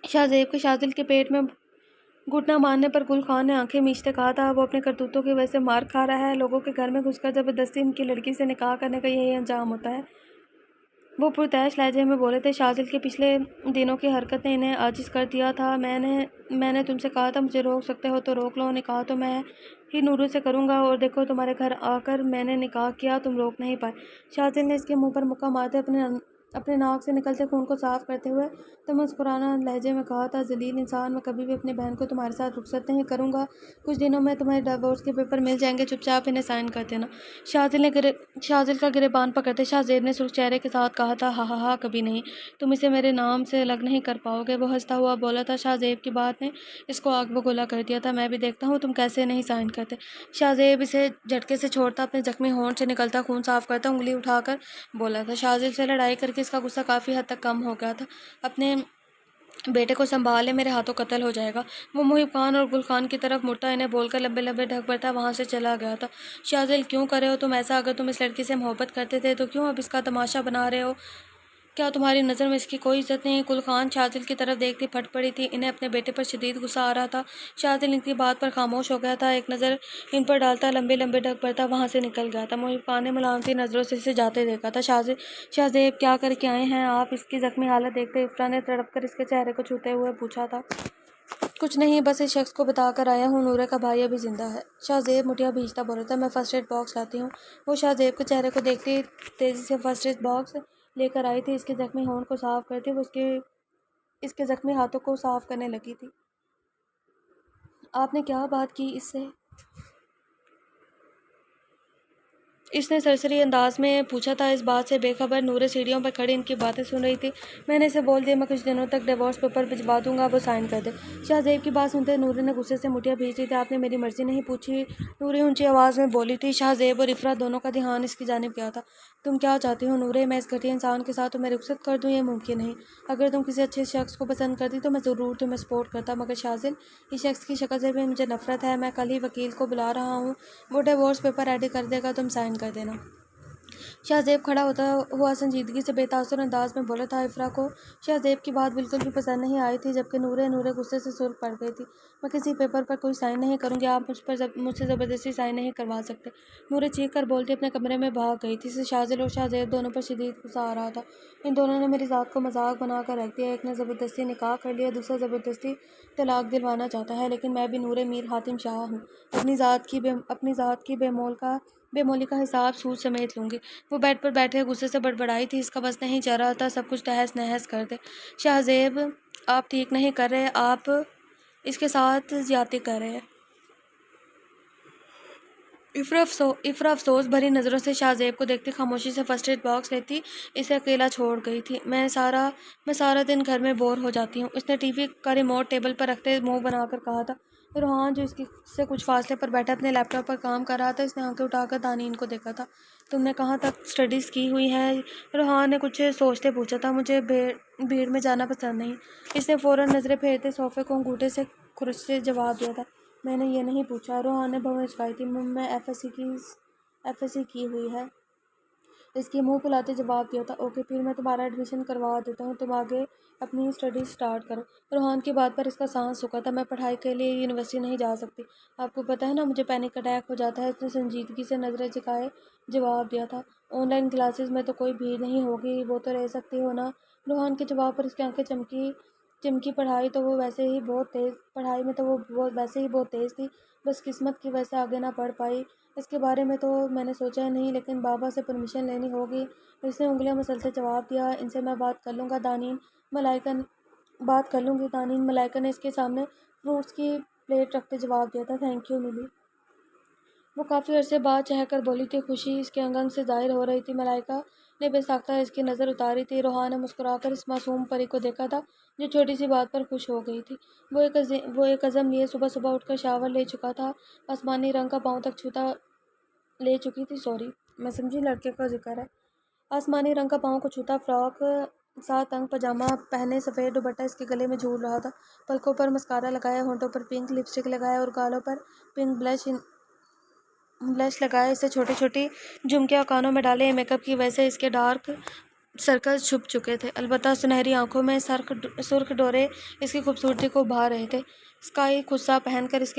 شاہ زیب کے شازل کے پیٹ میں گھٹنا مارنے پر گل خان نے آنکھیں میچتے کہا تھا، وہ اپنے کرتوتوں کی وجہ سے مار کھا رہا ہے، لوگوں کے گھر میں گھس کر زبردستی ان کی لڑکی سے نکاح کرنے کا یہی انجام ہوتا ہے۔ وہ پرتعش لہجے میں بولے تھے، شازل کے پچھلے دنوں کی حرکت نے انہیں عاجز کر دیا تھا۔ میں نے تم سے کہا تھا مجھے روک سکتے ہو تو روک لو، نکاح تو میں ہی نورو سے کروں گا، اور دیکھو تمہارے گھر آ کر میں نے نکاح کیا، تم روک نہیں پائے۔ شازل نے اس کے منہ پر مکہ مارتے اپنے ناک سے نکلتے خون کو صاف کرتے ہوئے تو مسکرانا لہجے میں کہا تھا، ذلیل انسان، میں کبھی بھی اپنی بہن کو تمہارے ساتھ رخصت نہیں کروں گا۔ کچھ دنوں میں تمہارے ڈیورس کے پیپر مل جائیں گے، چپ چاپ انہیں سائن کر دینا۔ شازل کا گریبان پکڑتے شاہ زیب نے سرخ چہرے کے ساتھ کہا تھا، ہاں ہاں ہاں، کبھی نہیں، تم اسے میرے نام سے الگ نہیں کر پاؤ گے۔ وہ ہنستا ہوا بولا تھا۔ شاہ زیب کی بات نے اس کو آگ بگولا کر دیا تھا۔ میں بھی دیکھتا ہوں تم کیسے نہیں سائن کرتے۔ شاہ زیب اسے جھٹکے سے چھوڑتا، اپنے زخمی ہونٹ سے نکلتا خون صاف کرتا انگلی اٹھا کر بولا تھا۔ شازل سے لڑائی کر کے اس کا غصہ کافی حد تک کم ہو گیا تھا۔ اپنے بیٹے کو سنبھال لے، میرے ہاتھوں قتل ہو جائے گا۔ وہ محب خان اور گل خان کی طرف مڑتا، انہیں بول کر لمبے لمبے ڈھک بھرتا وہاں سے چلا گیا تھا۔ شازل کیوں کر رہے ہو تم ایسا؟ اگر تم اس لڑکی سے محبت کرتے تھے تو کیوں اب اس کا تماشا بنا رہے ہو؟ کیا تمہاری نظر میں اس کی کوئی عزت نہیں؟ گل خان شازل کی طرف دیکھتی پھٹ پڑی تھی، انہیں اپنے بیٹے پر شدید غصہ آ رہا تھا۔ شازل ان کی بات پر خاموش ہو گیا تھا، ایک نظر ان پر ڈالتا لمبے لمبے ڈھک بھرتا وہاں سے نکل گیا تھا۔ محب خان نے ملامتی نظروں سے اسے جاتے دیکھا تھا۔ شاہ زیب کیا کر کے آئے ہیں آپ؟ اس کی زخمی حالت دیکھتے افرا نے تڑپ کر اس کے چہرے کو چھوتے ہوئے پوچھا تھا۔ کچھ نہیں، بس اس شخص کو بتا کر آیا ہوں نورے کا بھائی ابھی زندہ ہے۔ شاہ زیب مٹیاں بھیجتا بولا تھا۔ میں فرسٹ ایڈ باکس لاتی ہوں۔ وہ شاہ زیب کے چہرے کو دیکھتی تیزی سے فرسٹ ایڈ باکس لے کر آئی تھی۔ اس کے زخمی ہونٹ کو صاف کرتی وہ اس کے زخمی ہاتھوں کو صاف کرنے لگی تھی۔ آپ نے کیا بات کی اس سے؟ اس نے سرسری انداز میں پوچھا تھا۔ اس بات سے بے خبر نورے سیڑھیوں پر کھڑی ان کی باتیں سن رہی تھی۔ میں نے اسے بول دیا میں کچھ دنوں تک ڈیورس پیپر بھجوا دوں گا، وہ سائن کر دے۔ شاہ زیب کی بات سنتے نورے نے غصے سے مٹیاں بھیج دی تھی۔ آپ نے میری مرضی نہیں پوچھی، نورے اونچی آواز میں بولی تھی۔ شاہ زیب اور افرا دونوں کا دھیان اس کی جانب گیا تھا۔ تم کیا چاہتی ہو نورے؟ میں اس گھٹیا انسان کے ساتھ تمہیں رخصت کر دوں؟ یہ ممکن نہیں۔ اگر تم کسی اچھے شخص کو پسند کرتی تو میں ضرور تمہیں سپورٹ کرتا، مگر شازل، اس شخص کی شکل سے بھی مجھے نفرت ہے۔ میں کل ہی وکیل کو بلا رہا ہوں، وہ ڈیورس پیپر ریڈی کر دے گا، تم سائن کر دینا۔ شاہ زیب کھڑا ہوتا ہوا سنجیدگی سے بے تاثر انداز میں بولا تھا۔ افرا کو شاہ زیب کی بات بالکل بھی پسند نہیں آئی تھی، جبکہ نورے غصے سے سرخ پڑ گئی تھی۔ میں کسی پیپر پر کوئی سائن نہیں کروں گی، آپ مجھ سے زبردستی سائن نہیں کروا سکتے، نورے چیخ کر بولتی اپنے کمرے میں بھاگ گئی تھی۔ شازل اور شاہ زیب دونوں پر شدید غصہ آ رہا تھا۔ ان دونوں نے میری ذات کو مذاق بنا کر رکھ دیا۔ ایک نے زبردستی نکاح کر لیا، دوسرا زبردستی طلاق دلوانا چاہتا ہے، لیکن میں بھی نورے میر حاتم شاہ ہوں، اپنی ذات کی بے مولی کا حساب سود سمیت لوں گی۔ وہ بیڈ پر بیٹھے غصے سے بڑبڑائی تھی۔ اس کا بس نہیں چل رہا تھا سب کچھ تہس نہس کر دے۔ شاہ زیب، آپ ٹھیک نہیں کر رہے، آپ اس کے ساتھ زیادتی کر رہے ہیں۔ افرا افسوس بھری نظروں سے شاہ زیب کو دیکھتی خاموشی سے فرسٹ ایڈ باکس لیتی اسے اکیلا چھوڑ گئی تھی۔ میں سارا دن گھر میں بور ہو جاتی ہوں، اس نے ٹی وی کا ریموٹ ٹیبل پر رکھتے منہ بنا کر کہا تھا۔ روحان جو سے کچھ فاصلے پر بیٹھا اپنے لیپ ٹاپ پر کام کر رہا تھا، اس نے آنکھیں اٹھا کر دانین کو دیکھا تھا۔ تم نے کہاں تک اسٹڈیز کی ہوئی ہے؟ روحان نے کچھ سوچتے پوچھا تھا۔ مجھے بھیڑ میں جانا پسند نہیں، اس نے فوراً نظریں پھیرتے صوفے کو انگوٹھے سے کھرچتے جواب دیا تھا۔ میں نے یہ نہیں پوچھا، روحان نے بھویں چکائی تھی۔ میں ایف ایس سی کی ہوئی ہے، اس کی منہ پھلاتے جواب دیا تھا۔ اوکے، پھر میں تمہارا ایڈمیشن کروا دیتا ہوں، تم آگے اپنی اسٹڈیز سٹارٹ کرو۔ روحان کی بات پر اس کا سانس سکا تھا۔ میں پڑھائی کے لیے یونیورسٹی نہیں جا سکتی، آپ کو پتہ ہے نا، مجھے پینک اٹیک ہو جاتا ہے، اس نے سنجیدگی سے نظریں جھکائے جواب دیا تھا۔ آن لائن کلاسز میں تو کوئی بھیڑ نہیں ہوگی، وہ تو رہ سکتی ہو نا؟ روحان کے جواب پر اس کی آنکھیں چمکی۔ پڑھائی میں تو وہ ویسے ہی بہت تیز تھی، بس قسمت کی وجہ سے آگے نہ پڑھ پائی۔ اس کے بارے میں تو میں نے سوچا ہی نہیں، لیکن بابا سے پرمیشن لینی ہوگی، اس نے انگلیاں مسلسل جواب دیا۔ ان سے میں بات کر لوں گی، دانین ملائکہ نے اس کے سامنے فروٹس کی پلیٹ رکھتے جواب دیا تھا۔ تھینک یو ملی، وہ کافی عرصے بعد چہہ کر بولی تھی۔ خوشی اس کے انگ انگ سے ظاہر ہو رہی تھی۔ ملائکہ نے بے ساختہ اس کی نظر اتاری تھی۔ روحان نے مسکرا کر اس معصوم پری کو دیکھا تھا جو چھوٹی سی بات پر خوش ہو گئی تھی۔ وہ ایک عزم لیے صبح اٹھ کر شاور لے چکا تھا، آسمانی رنگ کا پاؤں تک لے چکی تھی، میں سمجھی لڑکے کا ذکر ہے۔ آسمانی رنگ کا پاؤں کو چھوتا فراک سا تنگ پاجامہ پہنے سفید دوپٹہ اس کے گلے میں جھول رہا تھا۔ پلکوں پر مسکارا لگایا، ہونٹوں پر پنک لپسٹک لگائے اور گالوں پر پنک بلش لگائے، اس سے چھوٹی چھوٹی جھمکیاں کانوں میں ڈالے۔ میک اپ کی وجہ سے اس کے ڈارک سرکلز چھپ چکے تھے، البتہ سنہری آنکھوں میں سرخ ڈورے اس کی خوبصورتی کو ابھار رہے تھے۔ اسکائی خصہ پہن کر اس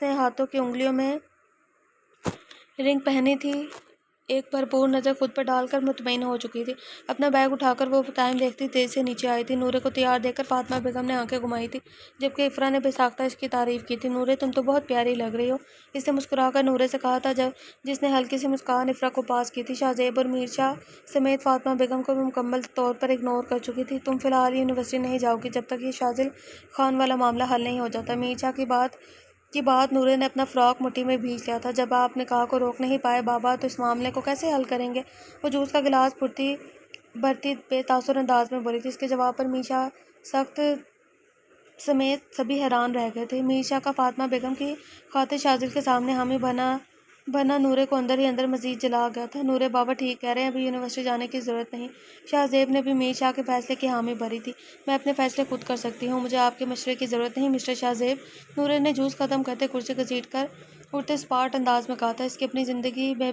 نے ہاتھوں کی انگلیوں میں رنگ پہنی تھی۔ ایک بھرپور نظر خود پر ڈال کر مطمئن ہو چکی تھی۔ اپنا بیگ اٹھا کر وہ ٹائم دیکھتی تیزی سے نیچے آئی تھی۔ نورے کو تیار دیکھ کر فاطمہ بیگم نے آنکھیں گھمائی تھی، جبکہ افرا نے بے ساختہ اس کی تعریف کی تھی۔ نورے، تم تو بہت پیاری لگ رہی ہو، اس نے مسکرا کر نورے سے کہا تھا، جس نے ہلکی سی مسکان افرا کو پاس کی تھی۔ شاہ زیب اور میر شاہ سمیت فاطمہ بیگم کو بھی مکمل طور پر اگنور کر چکی تھی۔ تم فی الحال یونیورسٹی نہیں جاؤ گی جب تک یہ شازل خان والا معاملہ حل نہیں ہو جاتا۔ میر شاہ کی بات نورے نے اپنا فراک مٹھی میں بھیج لیا تھا۔ جب آپ نکاح کو روک نہیں پائے بابا، تو اس معاملے کو کیسے حل کریں گے؟ وہ جوس کا گلاس بھرتی بے تاثر انداز میں بولی تھی۔ اس کے جواب پر میر شاہ سخت سمیت سبھی حیران رہ گئے تھے۔ میر شاہ کا فاطمہ بیگم کی خاطر شازل کے سامنے حامی بنا نورے کو اندر ہی اندر مزید جلا گیا تھا۔ نورے، بابا ٹھیک کہہ رہے ہیں، ابھی یونیورسٹی جانے کی ضرورت نہیں۔ شاہ زیب نے بھی میر شاہ کے فیصلے کی حامی بھری تھی۔ میں اپنے فیصلے خود کر سکتی ہوں، مجھے آپ کے مشورے کی ضرورت نہیں مسٹر شاہ زیب، نورے نے جوس ختم کرتے کرسی گھسیٹ کر اٹھتے اسپاٹ انداز میں کہا تھا۔ اس کی اپنی زندگی میں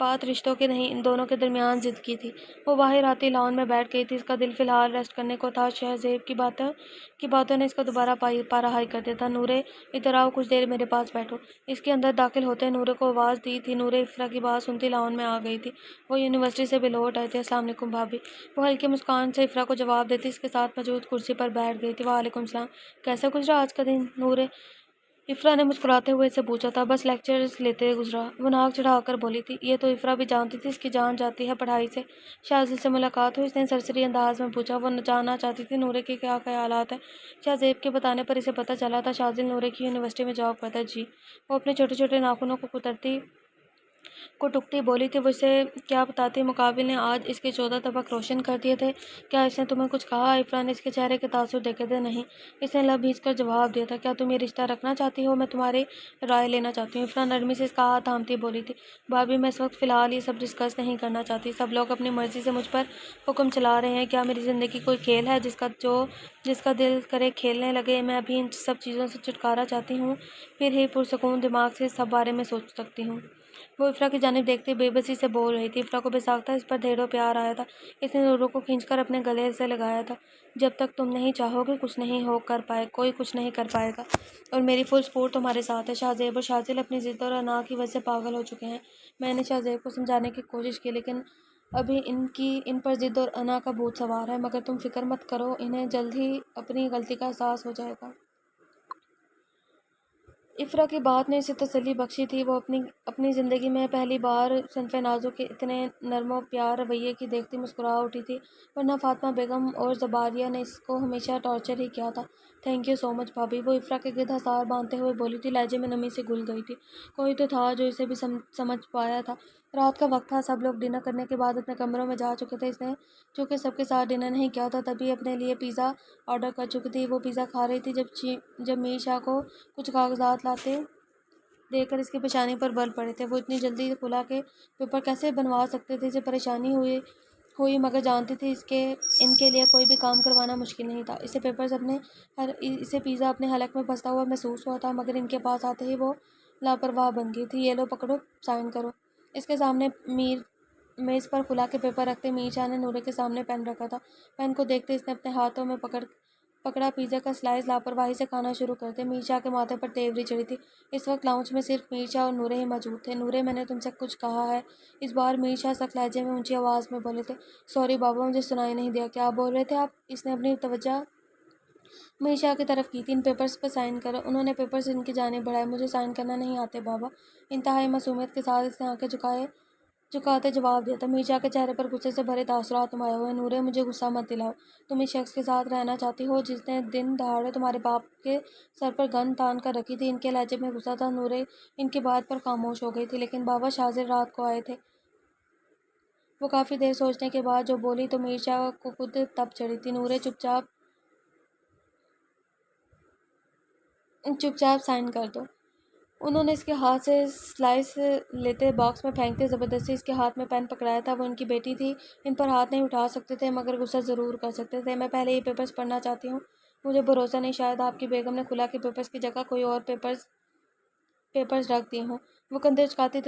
بات رشتوں کی نہیں، ان دونوں کے درمیان ضد کی تھی۔ وہ باہر آتی لان میں بیٹھ گئی تھی۔ اس کا دل فی الحال ریسٹ کرنے کو تھا۔ شہزیب کی باتوں نے اس کا دوبارہ پارا ہائی کر دیا تھا۔ نورے ادھر آؤ، کچھ دیر میرے پاس بیٹھو۔ اس کے اندر داخل ہوتے نورے کو آواز دی تھی۔ نورے افرا کی بات سنتی لان میں آ گئی تھی۔ وہ یونیورسٹی سے بھی لوٹ آئے تھے۔ السلام علیکم بھابی، وہ ہلکی مسکان سے افرا کو جواب دیتی اس کے ساتھ موجود کرسی پر بیٹھ گئی تھی۔ وعلیکم السلام، کیسا گزرا آج کا دن نورے؟ افرا نے مسکراتے ہوئے سے پوچھا تھا۔ بس لیکچرز لیتے گزرا، وہ ناک چڑھا کر بولی تھی۔ یہ تو افرا بھی جانتی تھی اس کی جان جاتی ہے پڑھائی سے۔ شاذب سے ملاقات ہوئی، اس نے سرسری انداز میں پوچھا۔ وہ جاننا چاہتی تھی نورے کے کیا خیالات ہیں۔ شہزیب کے بتانے پر اسے پتہ چلا تھا شاذب نورے کی یونیورسٹی میں جاب کرتا ہے۔ جی، وہ اپنے چھوٹے چھوٹے ناخنوں کو ٹکتی بولی تھی۔ وہ اسے کیا بتاتی، مقابل نے آج اس کے 14 طبق روشن کر دیے تھے۔ کیا اس نے تمہیں کچھ کہا؟ افرا نے اس کے چہرے کے تاثر دیکھے تھے۔ نہیں، اس نے لب بھیج کر جواب دیا تھا۔ کیا تم یہ رشتہ رکھنا چاہتی ہو؟ میں تمہاری رائے لینا چاہتی ہوں۔ افرا نرمی سے اس کا ہاتھ تھامتی بولی تھی۔ بھابی، میں اس وقت فی الحال یہ سب ڈسکس نہیں کرنا چاہتی۔ سب لوگ اپنی مرضی سے مجھ پر حکم چلا رہے ہیں۔ کیا میری زندگی کوئی کھیل ہے جس کا دل کرے کھیلنے لگے؟ میں ابھی ان سب چیزوں سے چھٹکارا چاہتی ہوں، پھر ہی پرسکون دماغ سے اس سب بارے میں سوچ سکتی ہوں۔ وہ افرا کی جانب دیکھتے بے بسی سے بول رہی تھی۔ افرا کو بے ساختہ اس پر ڈھیروں پیار آیا تھا۔ اس نے نورو کو کھینچ کر اپنے گلے سے لگایا تھا۔ جب تک تم نہیں چاہو گے کوئی کچھ نہیں کر پائے گا، اور میری فل سپورٹ تمہارے ساتھ ہے۔ شہزیب اور شاذل اپنی ضد اور انا کی وجہ سے پاگل ہو چکے ہیں۔ میں نے شہزیب کو سمجھانے کی کوشش کی، لیکن ابھی ان پر ضد اور انا کا بھوت سوار ہے، مگر تم فکر مت کرو، انہیں جلد ہی اپنی غلطی کا احساس ہو جائے گا۔ افرا کی بات نے اسے تسلی بخشی تھی۔ وہ اپنی زندگی میں پہلی بار صنف نازو کے اتنے نرم و پیار رویے کی دیکھتی مسکرا اٹھی تھی، ورنہ فاطمہ بیگم اور زباریہ نے اس کو ہمیشہ ٹارچر ہی کیا تھا۔ تھینک یو سو مچ بھابی، وہ افرا کے گرد حصار باندھتے ہوئے بولی تھی۔ لہجے میں نمی سے گھل گئی تھی۔ کوئی تو تھا جو اسے بھی سمجھ پایا تھا۔ رات کا وقت تھا، سب لوگ ڈنر کرنے کے بعد اپنے کمروں میں جا چکے تھے۔ اس نے چونکہ سب کے ساتھ ڈنر نہیں کیا تھا، تبھی اپنے لیے پیزا آرڈر کر چکی تھی۔ وہ پیزا کھا رہی تھی جب میر شاہ کو کچھ کاغذات لاتے دیکھ کر اس کی پیشانی پر بل پڑے تھے۔ وہ اتنی جلدی کھلا کے پیپر کیسے بنوا سکتے تھے؟ اسے پریشانی ہوئی مگر جانتی تھی ان کے لیے کوئی بھی کام کروانا مشکل نہیں تھا۔ اسے پیزا اپنے حلق میں پھنستا ہوا محسوس ہوا تھا، مگر ان کے پاس آتے ہی وہ لاپرواہ بن گئی تھی۔ یہ لو پکڑو، سائن کرو۔ اس کے سامنے میز پر کھلا کے پیپر رکھتے میر شاہ نے نورے کے سامنے پین رکھا تھا۔ پین کو دیکھتے اس نے اپنے ہاتھوں میں پکڑا پیزا کا سلائس لاپرواہی سے کھانا شروع کرتے۔ میر شاہ کے ماتھے پر تیوری چڑھی تھی۔ اس وقت لاؤنج میں صرف میر شاہ اور نورے ہی موجود تھے۔ نورے، میں نے تم سے کچھ کہا ہے؟ اس بار میر شاہ سخت لہجے میں اونچی آواز میں بولے تھے۔ سوری بابا، مجھے سنائی نہیں دیا، کیا بول رہے تھے آپ؟ اس نے اپنی توجہ میر شاہ کی طرف کی تھی۔ ان پیپرز پہ سائن کرو۔ انہوں نے پیپرز ان کی جانب بڑھائے۔ مجھے سائن کرنا نہیں آتے بابا، انتہائی معصومیت کے ساتھ اس نے آنکھیں جھکاتے جواب دیا تھا۔ میر شاہ کے چہرے پر غصے سے بھرے تاثرات نمایاں ہوئے۔ نورے، مجھے غصہ مت دلاؤ۔ تم اس شخص کے ساتھ رہنا چاہتی ہو جس نے دن دہاڑے تمہارے باپ کے سر پر گن تان کر رکھی تھی۔ ان کے لہجے میں غصہ تھا۔ نورے ان کی بات پر خاموش ہو گئی تھی۔ لیکن بابا، شاذل رات کو آئے تھے۔ وہ کافی دیر سوچنے کے بعد جو بولی تو میر شاہ کو خود تپ چڑھی تھی۔ نورے، چپ چاپ سائن کر دو۔ انہوں نے اس کے ہاتھ سے سلائس لیتے باکس میں پھینکتے زبردستی اس کے ہاتھ میں پین پکڑایا تھا۔ وہ ان کی بیٹی تھی، ان پر ہاتھ نہیں اٹھا سکتے تھے، مگر غصہ ضرور کر سکتے تھے۔ میں پہلے یہ پیپرز پڑھنا چاہتی ہوں، مجھے بھروسہ نہیں شاید آپ کی بیگم نے کھلا کے پیپرز کی جگہ کوئی اور پیپرز رکھ دیے ہوں۔ وہ کندھے اچکاتی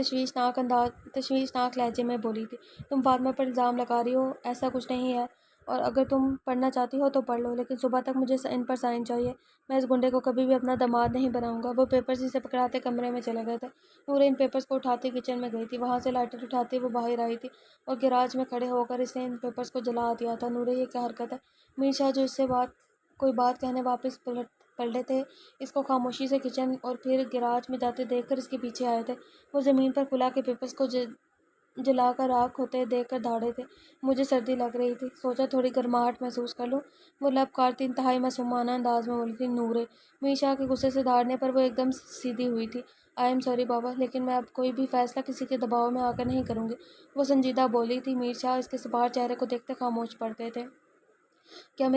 تشویشناک لہجے میں بولی تھی۔ تم فاطمہ پر الزام لگا رہی ہو، ایسا کچھ نہیں ہے، اور اگر تم پڑھنا چاہتی ہو تو پڑھ لو، لیکن صبح تک مجھے ان پر سائن چاہیے۔ میں اس گنڈے کو کبھی بھی اپنا داماد نہیں بناؤں گا۔ وہ پیپرز اسے پکڑاتے کمرے میں چلے گئے تھے۔ نورے ان پیپرز کو اٹھاتی کچن میں گئی تھی۔ وہاں سے لائٹر اٹھاتی وہ باہر آئی تھی اور گیراج میں کھڑے ہو کر اس نے ان پیپرز کو جلا دیا تھا۔ نورے، یہ کیا حرکت ہے؟ میر شاہ جو اس سے کوئی بات کہنے واپس پلٹے تھے، اس کو خاموشی سے کچن اور پھر گیراج میں جاتے دیکھ کر اس کے پیچھے آئے تھے۔ وہ زمین پر کھلا کے پیپرز کو جلا کر راکھ ہوتے دیکھ کر دھاڑے تھے۔ مجھے سردی لگ رہی تھی، سوچا تھوڑی گرماہٹ محسوس کر لوں۔ وہ لب کاٹتی انتہائی معصومانہ انداز میں بولی تھی۔ نورے، میر شاہ کے غصے سے دھاڑنے پر وہ ایک دم سیدھی ہوئی تھی۔ آئی ایم سوری بابا، لیکن میں اب کوئی بھی فیصلہ کسی کے دباؤ میں آ کر نہیں کروں گی، وہ سنجیدہ بولی تھی۔ میر شاہ اس کے سپار چہرے کو دیکھتے خاموش پڑ گئے تھے۔ کیا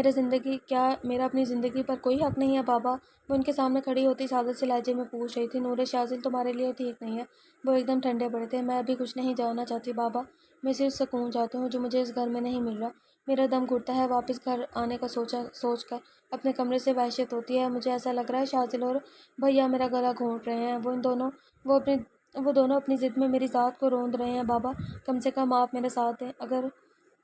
میرا اپنی زندگی پر کوئی حق نہیں ہے بابا؟ وہ ان کے سامنے کھڑی ہوتی سادت سے لہجے میں پوچھ رہی تھی۔ نورے، شاذل تمہارے لیے ٹھیک نہیں ہے۔ وہ ایک دم ٹھنڈے پڑے تھے۔ میں ابھی کچھ نہیں جاننا چاہتی بابا، میں صرف سکون چاہتی ہوں جو مجھے اس گھر میں نہیں مل رہا۔ میرا دم گھٹتا ہے واپس گھر آنے کا سوچ کر، اپنے کمرے سے وحشت ہوتی ہے۔ مجھے ایسا لگ رہا ہے شاذل اور بھیا میرا گلا گھونٹ رہے ہیں۔ وہ وہ دونوں اپنی ضد میں میری ذات کو روند رہے ہیں۔ بابا کم سے کم آپ میرا ساتھ دیں۔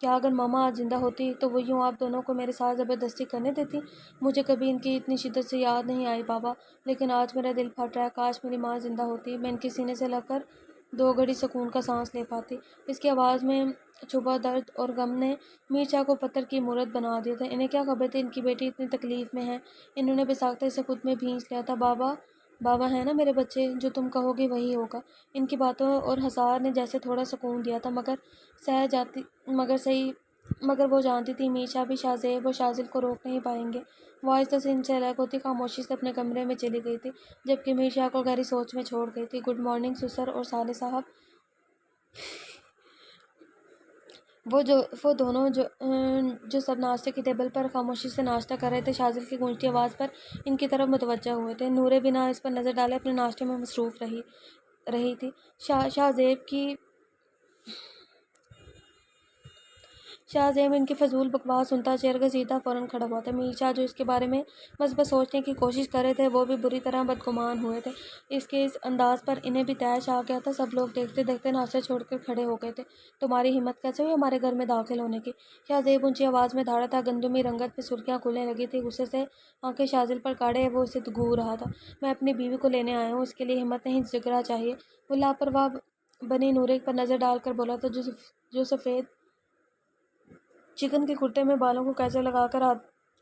اگر ماما آج زندہ ہوتی تو وہ یوں آپ دونوں کو میرے ساتھ زبردستی کرنے دیتی؟ مجھے کبھی ان کی اتنی شدت سے یاد نہیں آئی بابا، لیکن آج میرا دل پھٹ رہا ہے۔ کاش میری ماں زندہ ہوتی، میں ان کے سینے سے لگ کر 2 گھڑی سکون کا سانس لے پاتی۔ اس کی آواز میں چھپا درد اور غم نے میر شاہ کو پتھر کی مورت بنا دیا تھا۔ انہیں کیا خبر تھی ان کی بیٹی اتنی تکلیف میں ہے؟ انہوں نے بے سے خود میں بھینس لیا تھا۔ بابا ہیں نا میرے بچے، جو تم کہو گی وہی ہوگا۔ ان کی باتوں اور ہزار نے جیسے تھوڑا سکون دیا تھا، مگر وہ جانتی تھی میر شاہ بھی شاہ زیب اور شازل کو روک نہیں پائیں گے۔ وہ آہستہ سے ان سے الگ ہوتی خاموشی سے اپنے کمرے میں چلی گئی تھی، جبکہ میر شاہ کو گہری سوچ میں چھوڑ گئی تھی۔ گڈ مارننگ سسر اور صالح صاحب۔ وہ دونوں جو سب ناشتے کی ٹیبل پر خاموشی سے ناشتہ کر رہے تھے، شازل کی گونجتی آواز پر ان کی طرف متوجہ ہوئے تھے۔ نورے بنا اس پر نظر ڈالے اپنے ناشتے میں مصروف رہی تھی۔ شاہ زیب ان کی فضول بکواس سنتا، چہرہ گھسیٹتا فوراً کھڑا ہوا تھا۔ میر شاہ جو اس کے بارے میں مثبت سوچنے کی کوشش کر رہے تھے، وہ بھی بری طرح بدگمان ہوئے تھے۔ اس کے اس انداز پر انہیں بھی طیش آ گیا تھا۔ سب لوگ دیکھتے دیکھتے ناشتہ چھوڑ کر کھڑے ہو گئے تھے۔ تمہاری ہمت کیسے ہوئی ہمارے گھر میں داخل ہونے کی؟ شاہ زیب اونچی آواز میں دھاڑا تھا۔ گندمی رنگت میں سرخیاں کھلنے لگی تھیں۔ غصے سے آنکھیں شازل پر گاڑے وہ اسے گھور رہا تھا۔ میں اپنی بیوی کو لینے آیا ہوں، اس کے لیے ہمت نہیں جگرا چاہیے۔ وہ لاپرواہ بنی نورے پر نظر ڈال کر بولا تھا، جو سفید چکن کے کرتے میں بالوں کو کیسے لگا کر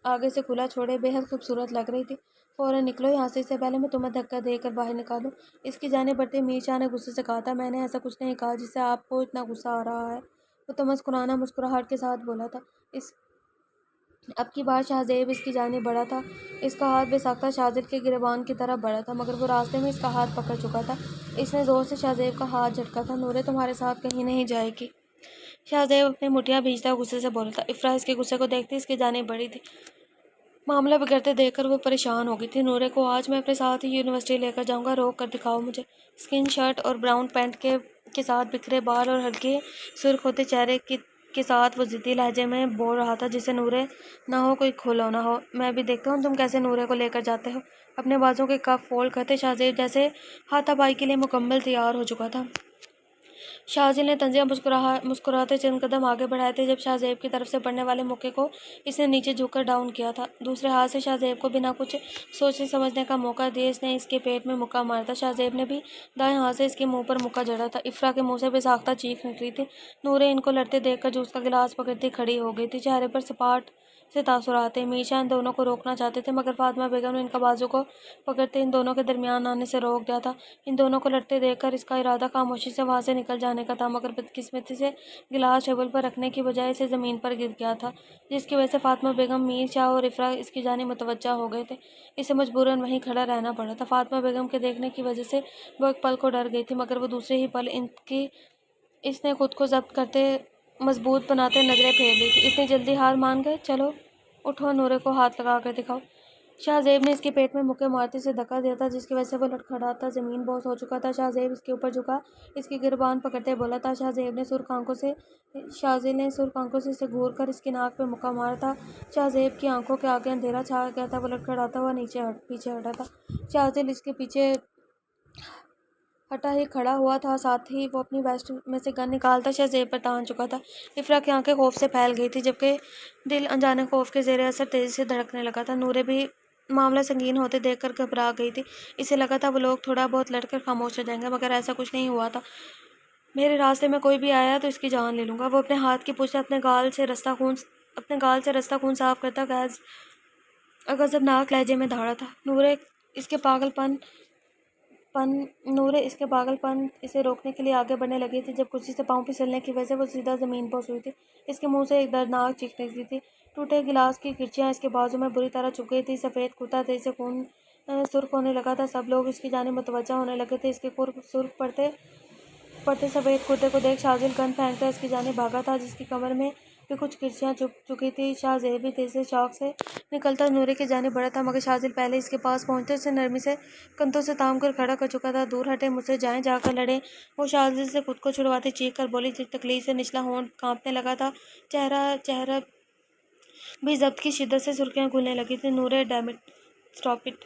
آگے سے کھلا چھوڑے بے حد خوبصورت لگ رہی تھی۔ فوراً نکلو یہاں سے، اس سے پہلے میں تمہیں دھکا دے کر باہر نکالوں۔ اس کی جانب بڑھتے میر شاہ نے غصے سے کہا تھا، میں نے ایسا کچھ نہیں کہا جس سے آپ کو اتنا غصہ آ رہا ہے۔ وہ تمسکرانہ مسکراہٹ کے ساتھ بولا تھا۔ اب کی بار شاہ زیب اس کی جانب بڑھا تھا۔ اس کا ہاتھ بے ساختہ شازل کے گریبان کی طرف بڑھا تھا، مگر وہ راستے میں اس کا ہاتھ پکڑ چکا تھا۔ اس نے زور سے شاہ زیب کا ہاتھ جھٹکا تھا۔ نورے تمہارے ساتھ کہیں نہیں جائے گی۔ شاہ زیب اپنی مٹھیاں بھیجتا غصے سے بولا تھا۔ افرا اس کے غصے کو دیکھتی اس کی جانب بڑھی تھی۔ معاملہ بگڑتے دیکھ کر وہ پریشان ہو گئی تھی۔ نورے کو آج میں اپنے ساتھ ہی یونیورسٹی لے کر جاؤں گا، روک کر دکھاؤ مجھے۔ اسکن شرٹ اور براؤن پینٹ کے ساتھ بکھرے بال اور ہلکے سرخ ہوتے چہرے کے ساتھ وہ ضدی لہجے میں بول رہا تھا جسے نورے نہ ہو کوئی کھلونا ہو۔ میں بھی دیکھتا ہوں تم کیسے نورے کو لے کر جاتے ہو۔ اپنے بازوں کے کف فولڈ کرتے شاہ زیب جیسے ہاتھا پائی کے لیے مکمل تیار ہو چکا تھا۔ شازل نے طنزیہ مسکراتے چند قدم آگے بڑھائے تھے جب شاہ زیب کی طرف سے پڑنے والے موقع کو اس نے نیچے جھک کر ڈاؤن کیا تھا۔ دوسرے ہاتھ سے شاہ زیب کو بنا کچھ سوچنے سمجھنے کا موقع دیے اس نے اس کے پیٹ میں مکہ مارا تھا۔ شاہ زیب نے بھی دائیں ہاتھ سے اس کے منہ پر مکہ جڑا تھا۔ افرا کے منہ سے بے ساختہ چیخ نکلی تھی۔ نورے ان کو لڑتے دیکھ کر جوس کا گلاس پکڑتی کھڑی ہو گئی تھی، چہرے پر سپاٹ سے تاثرات تھے۔ میر شاہ ان دونوں کو روکنا چاہتے تھے، مگر فاطمہ بیگم نے ان کا بازو کو پکڑتے ان دونوں کے درمیان آنے سے روک دیا تھا۔ ان دونوں کو لڑتے دیکھ کر اس کا ارادہ خاموشی سے وہاں سے نکل جانے کا تھا، مگر بدقسمتی سے گلاس ٹیبل پر رکھنے کی بجائے اسے زمین پر گر گیا تھا، جس کی وجہ سے فاطمہ بیگم، میر شاہ اور افرا اس کی جانب متوجہ ہو گئے تھے۔ اسے مجبوراً وہیں کھڑا رہنا پڑا تھا۔ فاطمہ بیگم کے دیکھنے کی وجہ سے وہ ایک پل کو ڈر گئی تھی، مگر وہ دوسرے ہی پل اس نے خود کو ضبط کرتے مضبوط بناتے نظریں پھیر لی تھی۔ اتنی جلدی ہار مان گئے؟ چلو اٹھو، نورے کو ہاتھ لگا کر دکھاؤ۔ شاہ زیب نے اس کے پیٹ میں مکے مارتے اسے دھکا دیا تھا، جس کی وجہ سے وہ لڑکھڑاتا زمین بوس ہو چکا تھا۔ شاہ زیب اس کے اوپر جھکا، اس کی گریبان پکڑتے بولا تھا۔ شازل نے سرخ آنکھوں سے اسے گھور کر اس کی ناک پہ مکہ مارا تھا۔ شاہ زیب کی آنکھوں کے آگے اندھیرا چھا گیا تھا، وہ لڑکھڑاتا ہوا پیچھے ہٹا تھا۔ شازل اس کے پیچھے ہٹا ہی کھڑا ہوا تھا، ساتھ ہی وہ اپنی ویسٹ میں سے گن نکالتا شاہ زیب پر تان چکا تھا۔ افرا کی آنکھیں خوف سے پھیل گئی تھی، جبکہ دل انجانے خوف کے زیر اثر تیزی سے دھڑکنے لگا تھا۔ نورے بھی معاملہ سنگین ہوتے دیکھ کر گھبرا گئی تھی۔ اسے لگا تھا وہ لوگ تھوڑا بہت لڑ کر خاموش ہو جائیں گے، مگر ایسا کچھ نہیں ہوا تھا۔ میرے راستے میں کوئی بھی آیا تو اس کی جان لے لوں گا، وہ اپنے ہاتھ کی پشت سے اپنے گال سے رستہ خون صاف کرتا غضبناک لہجے میں دھاڑا تھا۔ نورے اس کے پاگل پن اسے روکنے کے لیے آگے بڑھنے لگی تھی، جب کرسی سے پاؤں پھسلنے کی وجہ سے وہ سیدھا زمین پر سوئی تھی۔ اس کے منہ سے ایک دردناک چیخ نکلی تھی۔ ٹوٹے گلاس کی کرچیاں اس کے بازو میں بری طرح چبھ گئی تھی۔ سفید کرتا تیزی سے خون سرخ ہونے لگا تھا۔ سب لوگ اس کی جانب متوجہ ہونے لگے تھے۔ اس کے سرخ پڑتے سفید کرتے کو دیکھ شازل گن پھینکتا اس کی جانب بھاگا تھا، جس کی کمر میں بھی کچھ کرچیاں چبھ چکی تھی۔ شاہ زیب بھی تیزی سے چوک سے نکلتا نورے کی جانب بڑھا تھا، مگر شازل پہلے اس کے پاس پہنچتے اسے نرمی سے کندھوں سے تام کر کھڑا کر چکا تھا۔ دور ہٹیں، مجھ سے جائیں، جا کر لڑیں، وہ شازل سے خود کو چھڑواتی چیخ کر بولی۔ تکلیف سے نچلا ہونٹ کانپنے لگا تھا، چہرہ بھی ضبط کی شدت سے سرخیاں کھلنے لگی تھیں۔ نورے damn it, stop it.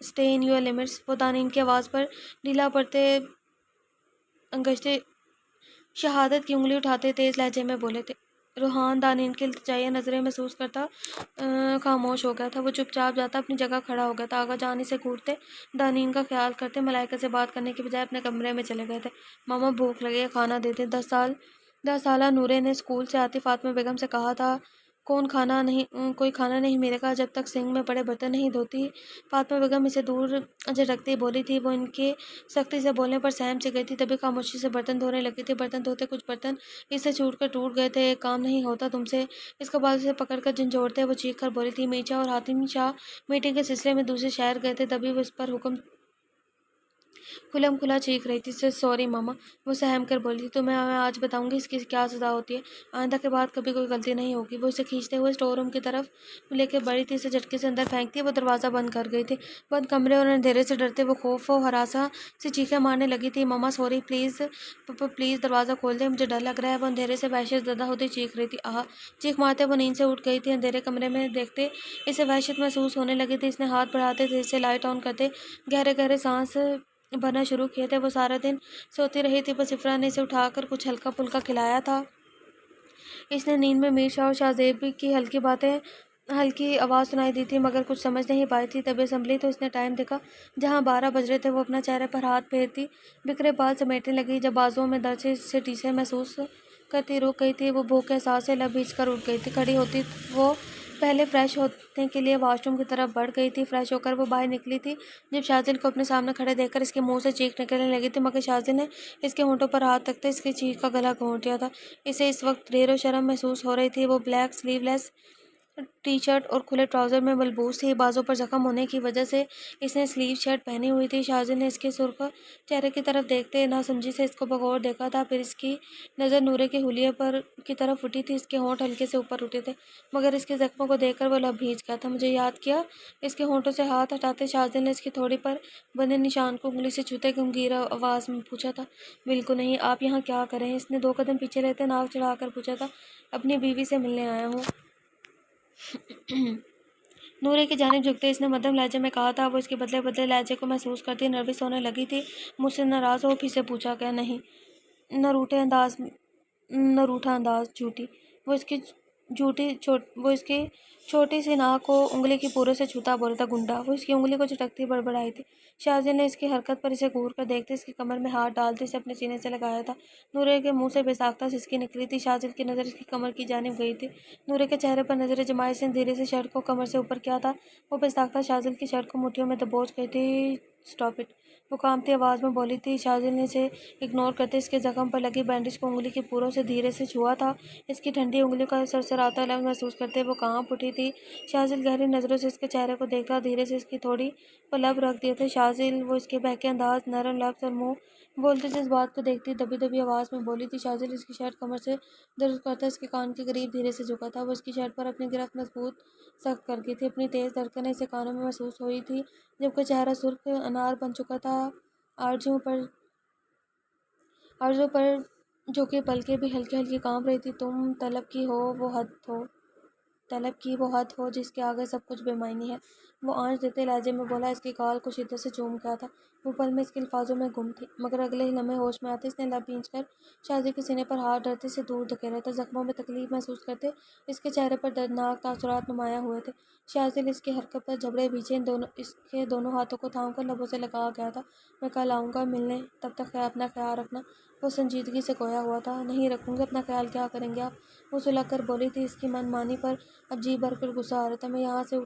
Stay in your limits. وہ دانین کی آواز پر ڈھیلا پڑتے انگشتے شہادت کی انگلی اٹھاتے تیز لہجے میں بولے تھے۔ روحان دانین کی التجائیہ نظریں محسوس کرتا خاموش ہو گیا تھا۔ وہ چپ چاپ جاتا اپنی جگہ کھڑا ہو گیا تھا۔ آگا جان اسے گھورتے دانین کا خیال کرتے ملائکہ سے بات کرنے کی بجائے اپنے کمرے میں چلے گئے تھے۔ ماما بھوک لگی ہے، کھانا دے دیں۔ 10 سالہ نورے نے اسکول سے آتی فاطمہ بیگم سے کہا تھا کوئی کھانا نہیں ملے گا جب تک سنک میں پڑے برتن نہیں دھوتی۔ فاطمہ بیگم اسے دور جھٹکتی بولی تھی۔ وہ ان کے سختی سے بولنے پر سہم سی گئی تھی، تبھی خاموشی سے برتن دھونے لگی تھی۔ برتن دھوتے کچھ برتن اس سے چھوٹ کر ٹوٹ گئے تھے۔ ایک کام نہیں ہوتا تم سے، اس کو بازو سے پکڑ کر جھنجھوڑتے وہ چیخ کر بولی تھی۔ میرچا اور حاتم شاہ میٹنگ کے سلسلے میں دوسرے شہر گئے تھے، تبھی وہ اس پر کھلم کھلا چیخ رہی تھی۔ سوری ماما، وہ سہم کر بولی تھی۔ تمہیں میں آج بتاؤں گی اس کی کیا سزا ہوتی ہے، آئندہ کے بعد کبھی کوئی غلطی نہیں ہوگی۔ وہ اسے کھینچتے ہوئے اسٹور روم کی طرف لے کے بڑھی تھی، اسے جھٹکے سے اندر پھینکتی وہ دروازہ بند کر گئی تھی۔ بند کمرے اور اندھیرے سے ڈرتے وہ خوف و ہراساں سے چیخیں مارنے لگی تھی۔ ماما سوری، پلیز پاپا پلیز دروازہ کھول دیں، مجھے ڈر لگ رہا ہے۔ وہ اندھیرے سے وحشت زدہ ہوتی چیخ رہی تھی۔ آہ! چیخ مارتے وہ نیند سے اٹھ گئی تھی۔ اندھیرے کمرے میں دیکھتے اسے وحشت محسوس ہونے لگی تھی۔ اس نے ہاتھ بڑھاتے تیزی سے لائٹ آن کرتے گہرے گہرے سانس بھرنا شروع کیے تھے۔ وہ سارا دن سوتی رہی تھی، بس افرا نے اسے اٹھا کر کچھ ہلکا پھلکا کھلایا تھا۔ اس نے نیند میں میر شاہ اور شاہ زیب کی ہلکی آواز سنائی دی تھی، مگر کچھ سمجھ نہیں پائی تھی۔ تبھی سنبھلی تو اس نے ٹائم دیکھا، جہاں 12 بج رہے تھے۔ وہ اپنا چہرے پر ہاتھ پھیرتی بکھرے بال سمیٹنے لگی۔ جب بازوؤں میں درد سے ٹیسیں محسوس کرتی رک گئی تھی، وہ بھوک کے احساس سے لب بھیج کر اٹھ گئی تھی۔ کھڑی ہوتی وہ پہلے فریش ہونے کے لیے واش روم کی طرف بڑھ گئی تھی۔ فریش ہو کر وہ باہر نکلی تھی جب شاذل کو اپنے سامنے کھڑے دیکھ کر اس کے منہ سے چیخ نکلنے لگی تھی، مگر شاذل نے اس کے ہونٹوں پر ہاتھ رکھتے اس کی چیخ کا گلا گھونٹ دیا تھا۔ اسے اس وقت ڈر و شرم محسوس ہو رہی تھی۔ وہ بلیک سلیو لیس ٹی شرٹ اور کھلے ٹراؤزر میں ملبوس تھی۔ بازو پر زخم ہونے کی وجہ سے اس نے سلیو شرٹ پہنی ہوئی تھی۔ شاذل نے اس کے سرخ چہرے کی طرف دیکھتے ناسمجھی سے اس کو بغور دیکھا تھا، پھر اس کی نظر نورے کے حلیے پر کی طرف اٹھی تھی۔ اس کے ہونٹ ہلکے سے اوپر اٹھے تھے، مگر اس کے زخموں کو دیکھ کر وہ لب بھیج گیا تھا۔ مجھے یاد کیا؟ اس کے ہونٹوں سے ہاتھ ہٹاتے شاذل نے اس کی تھوڑی پر بنے نشان کو انگلی سے چھوتے گمگیر آواز میں پوچھا تھا۔ بالکل نہیں، آپ یہاں کیا کر رہے ہیں؟ اس نے 2 قدم پیچھے لیتے ناک چڑھا کر پوچھا تھا۔ اپنی بیوی سے ملنے آیا ہوں۔ نورے کی جانب جھکتے اس نے مدھم لہجے میں کہا تھا۔ وہ اس کے بدلے بدلے لہجے کو محسوس کرتی نروس ہونے لگی تھی۔ مجھ سے ناراض ہو؟ پھر سے پوچھا کیا؟ نہیں، نروٹھا انداز۔ جھوٹی! وہ اس کی چھوٹی سی ناک کو انگلی کی پورے سے چھوتا بولا تھا۔ گنڈا! وہ اس کی انگلی کو جھٹکتی بڑبڑائی تھی۔ شاذل نے اس کی حرکت پر اسے گھور کر دیکھتے اس کی کمر میں ہاتھ ڈالتے اسے اپنے سینے سے لگایا تھا۔ نورے کے منہ سے بے ساختہ سسکی نکلی تھی۔ شاذل کی نظر اس کی کمر کی جانب گئی تھی۔ نورے کے چہرے پر نظریں جمائے اس نے دھیرے سے شرٹ کو کمر سے اوپر کیا تھا۔ وہ بے ساختہ شاذل کی شرٹ کو مٹھیوں میں دبوچ گئی تھی۔ Stop it! وہ کانپتی آواز میں بولی تھی۔ شاذل نے اسے اگنور کرتے اس کے زخم پر لگی بینڈیج کو انگلی کی پوروں سے دھیرے سے چھوا تھا۔ اس کی ٹھنڈی انگلیوں کا سرسراتا لمس محسوس کرتے وہ کانپ اٹھی تھی۔ شاذل گہری نظروں سے اس کے چہرے کو دیکھتا، دھیرے سے اس کی تھوڑی پر لب رکھ دیے تھے۔ شاذل! وہ اس کے بہکے انداز، نرم لفظ اور منہ بولتے جذبات کو دیکھتی دبی دبی آواز میں بولی تھی۔ شاذل اس کی شرٹ کمر سے درد کرتا اس کے کان کے قریب دھیرے سے جھکا تھا۔ وہ اس کی شرٹ پر اپنی گرفت مضبوط سخت کر گئی تھی۔ اپنی تیز دھڑکنیں اسے کانوں میں محسوس ہوئی تھی، جبکہ چہرہ سرخ انار بن چکا تھا۔ آرزوؤں پر جھکی پلکیں بھی ہلکی ہلکی کانپ رہی تھی۔ تم طلب کی وہ حد ہو جس کے آگے سب کچھ بے معنی ہے، وہ آنچ دیتے لہجے میں بولا۔ اس کی گال کو شدت سے چوم گیا تھا۔ وہ پل میں اس کے الفاظوں میں گم تھی، مگر اگلے ہی لمحے ہوش میں آتے اس نے لب بھینچ کر شاذل کے سینے پر ہاتھ ڈرتے سے دور دھکیلا تھا۔ زخموں میں تکلیف محسوس کرتے اس کے چہرے پر دردناک تاثرات نمایاں ہوئے تھے۔ شاذل اس کی حرکت پر جبڑے بھیجے اس کے دونوں ہاتھوں کو تھام کر لبوں سے لگا گیا تھا۔ میں کل آؤں گا ملنے، تب تک اپنا خیال رکھنا۔ وہ سنجیدگی سے گویا ہوا تھا۔ نہیں رکھوں گی، اپنا خیال کیا کریں گے آپ؟ وہ سلگ کر بولی تھی۔ اس کی من مانی پر اب جی بھر کر غصہ آ رہا تھا۔ میں یہاں سے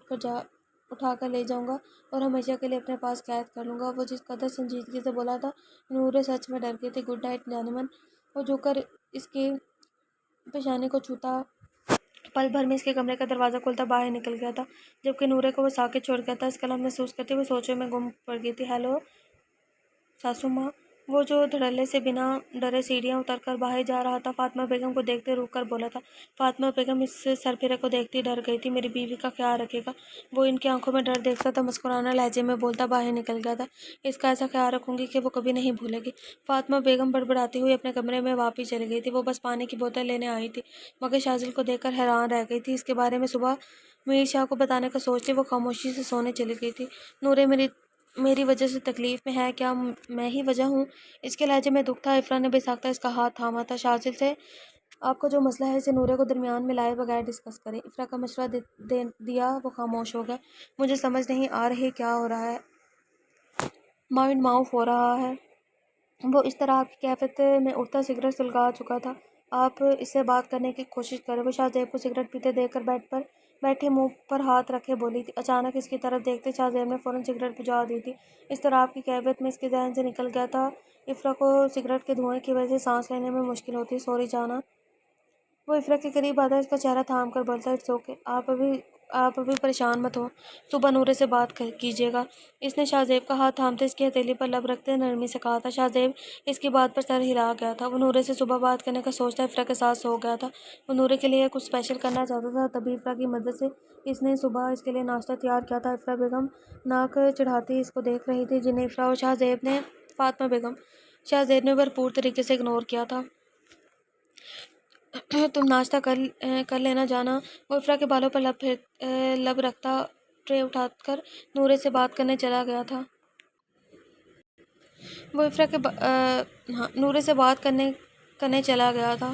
اٹھا کر لے جاؤں گا اور ہمیشہ کے لیے اپنے پاس قید کر لوں گا۔ وہ جس قدر سنجیدگی سے بولا تھا، نورے سچ میں ڈر گئی تھی۔ گڈ نائٹ جان من! وہ جھک کر اس کی پیشانی کو چھوتا پل بھر میں اس کے کمرے کا دروازہ کھولتا باہر نکل گیا تھا، جبکہ نورے کو وہ ساکت چھوڑ گیا تھا۔ اس کا لمح محسوس کرتی وہ سوچوں میں گم پڑ گئی تھی۔ ہیلو ساسو ماں! وہ جو دھڑلے سے بنا ڈرے سیڑھیاں اتر کر باہر جا رہا تھا، فاطمہ بیگم کو دیکھتے رک کر بولا تھا۔ فاطمہ بیگم اس سرفرے کو دیکھتی ڈر گئی تھی۔ میری بیوی کا خیال رکھے گا؟ وہ ان کی آنکھوں میں ڈر دیکھتا تھا، مسکرانہ لہجے میں بولتا باہر نکل گیا تھا۔ اس کا ایسا خیال رکھوں گی کہ وہ کبھی نہیں بھولے گی۔ فاطمہ بیگم بڑبڑاتی ہوئی اپنے کمرے میں واپس چلی گئی تھی۔ وہ بس پانی کی بوتل لینے آئی تھی، مگر شاذل کو دیکھ کر حیران رہ گئی تھی۔ اس کے بارے میں صبح میر شاہ کو بتانے کا سوچتے وہ خاموشی سے سونے چلی گئی تھی۔ نورے میری وجہ سے تکلیف میں ہے کیا میں ہی وجہ ہوں؟ اس کے لہجے میں دکھ تھا۔ افرا نے بے ساختہ اس کا ہاتھ تھاما تھا۔ شازل سے آپ کو جو مسئلہ ہے اسے نورے کو درمیان میں لائے بغیر ڈسکس کریں۔ افرا کا مشورہ دیا وہ خاموش ہو گیا۔ مجھے سمجھ نہیں آ رہی کیا ہو رہا ہے۔ مائنڈ معاف ہو رہا ہے۔ وہ اس طرح آپ کی کیفیت میں اٹھتا سگریٹ سلگا چکا تھا۔ آپ اس سے بات کرنے کی کوشش کریں۔ وہ شاہزیب کو سگریٹ پیتے دیکھ کر بیڈ پر بیٹھی منہ پر ہاتھ رکھے بولی تھی۔ اچانک اس کی طرف دیکھتے شاہزیب نے فوراً سگریٹ بجھا دی تھی۔ اس طرح آپ کی کیفیت میں اس کے ذہن سے نکل گیا تھا افرا کو سگریٹ کے دھوئیں کی وجہ سے سانس لینے میں مشکل ہوتی ہے۔ سوری جانا۔ وہ افرا کے قریب آتا اس کا چہرہ تھام کر بولتا اٹس اوکے، آپ ابھی پریشان مت ہو، صبح نورے سے بات کیجیے گا۔ اس نے شاہزیب کا ہاتھ تھامتے اس کی ہتھیلی پر لب رکھتے نرمی سے کہا تھا۔ شاہزیب اس کی بات پر سر ہلا گیا تھا۔ وہ نورے سے صبح بات کرنے کا سوچتا افرا کے ساتھ سو گیا تھا۔ وہ نورے کے لیے کچھ اسپیشل کرنا چاہتا تھا، تبھی افرا کی مدد سے اس نے صبح اس کے لیے ناشتہ تیار کیا تھا۔ افرا بیگم ناک چڑھاتی اس کو دیکھ رہی تھی جنہیں افرا اور فاطمہ بیگم شاہزیب نے بھرپور طریقے سے اگنور کیا تھا۔ تم ناشتہ کر لینا جانا۔ وہ افرا کے بالوں پر لب رکھتا ٹرے اٹھا کر نورے سے بات کرنے چلا گیا تھا۔ وہ افرا کے نورے سے بات کرنے چلا گیا تھا۔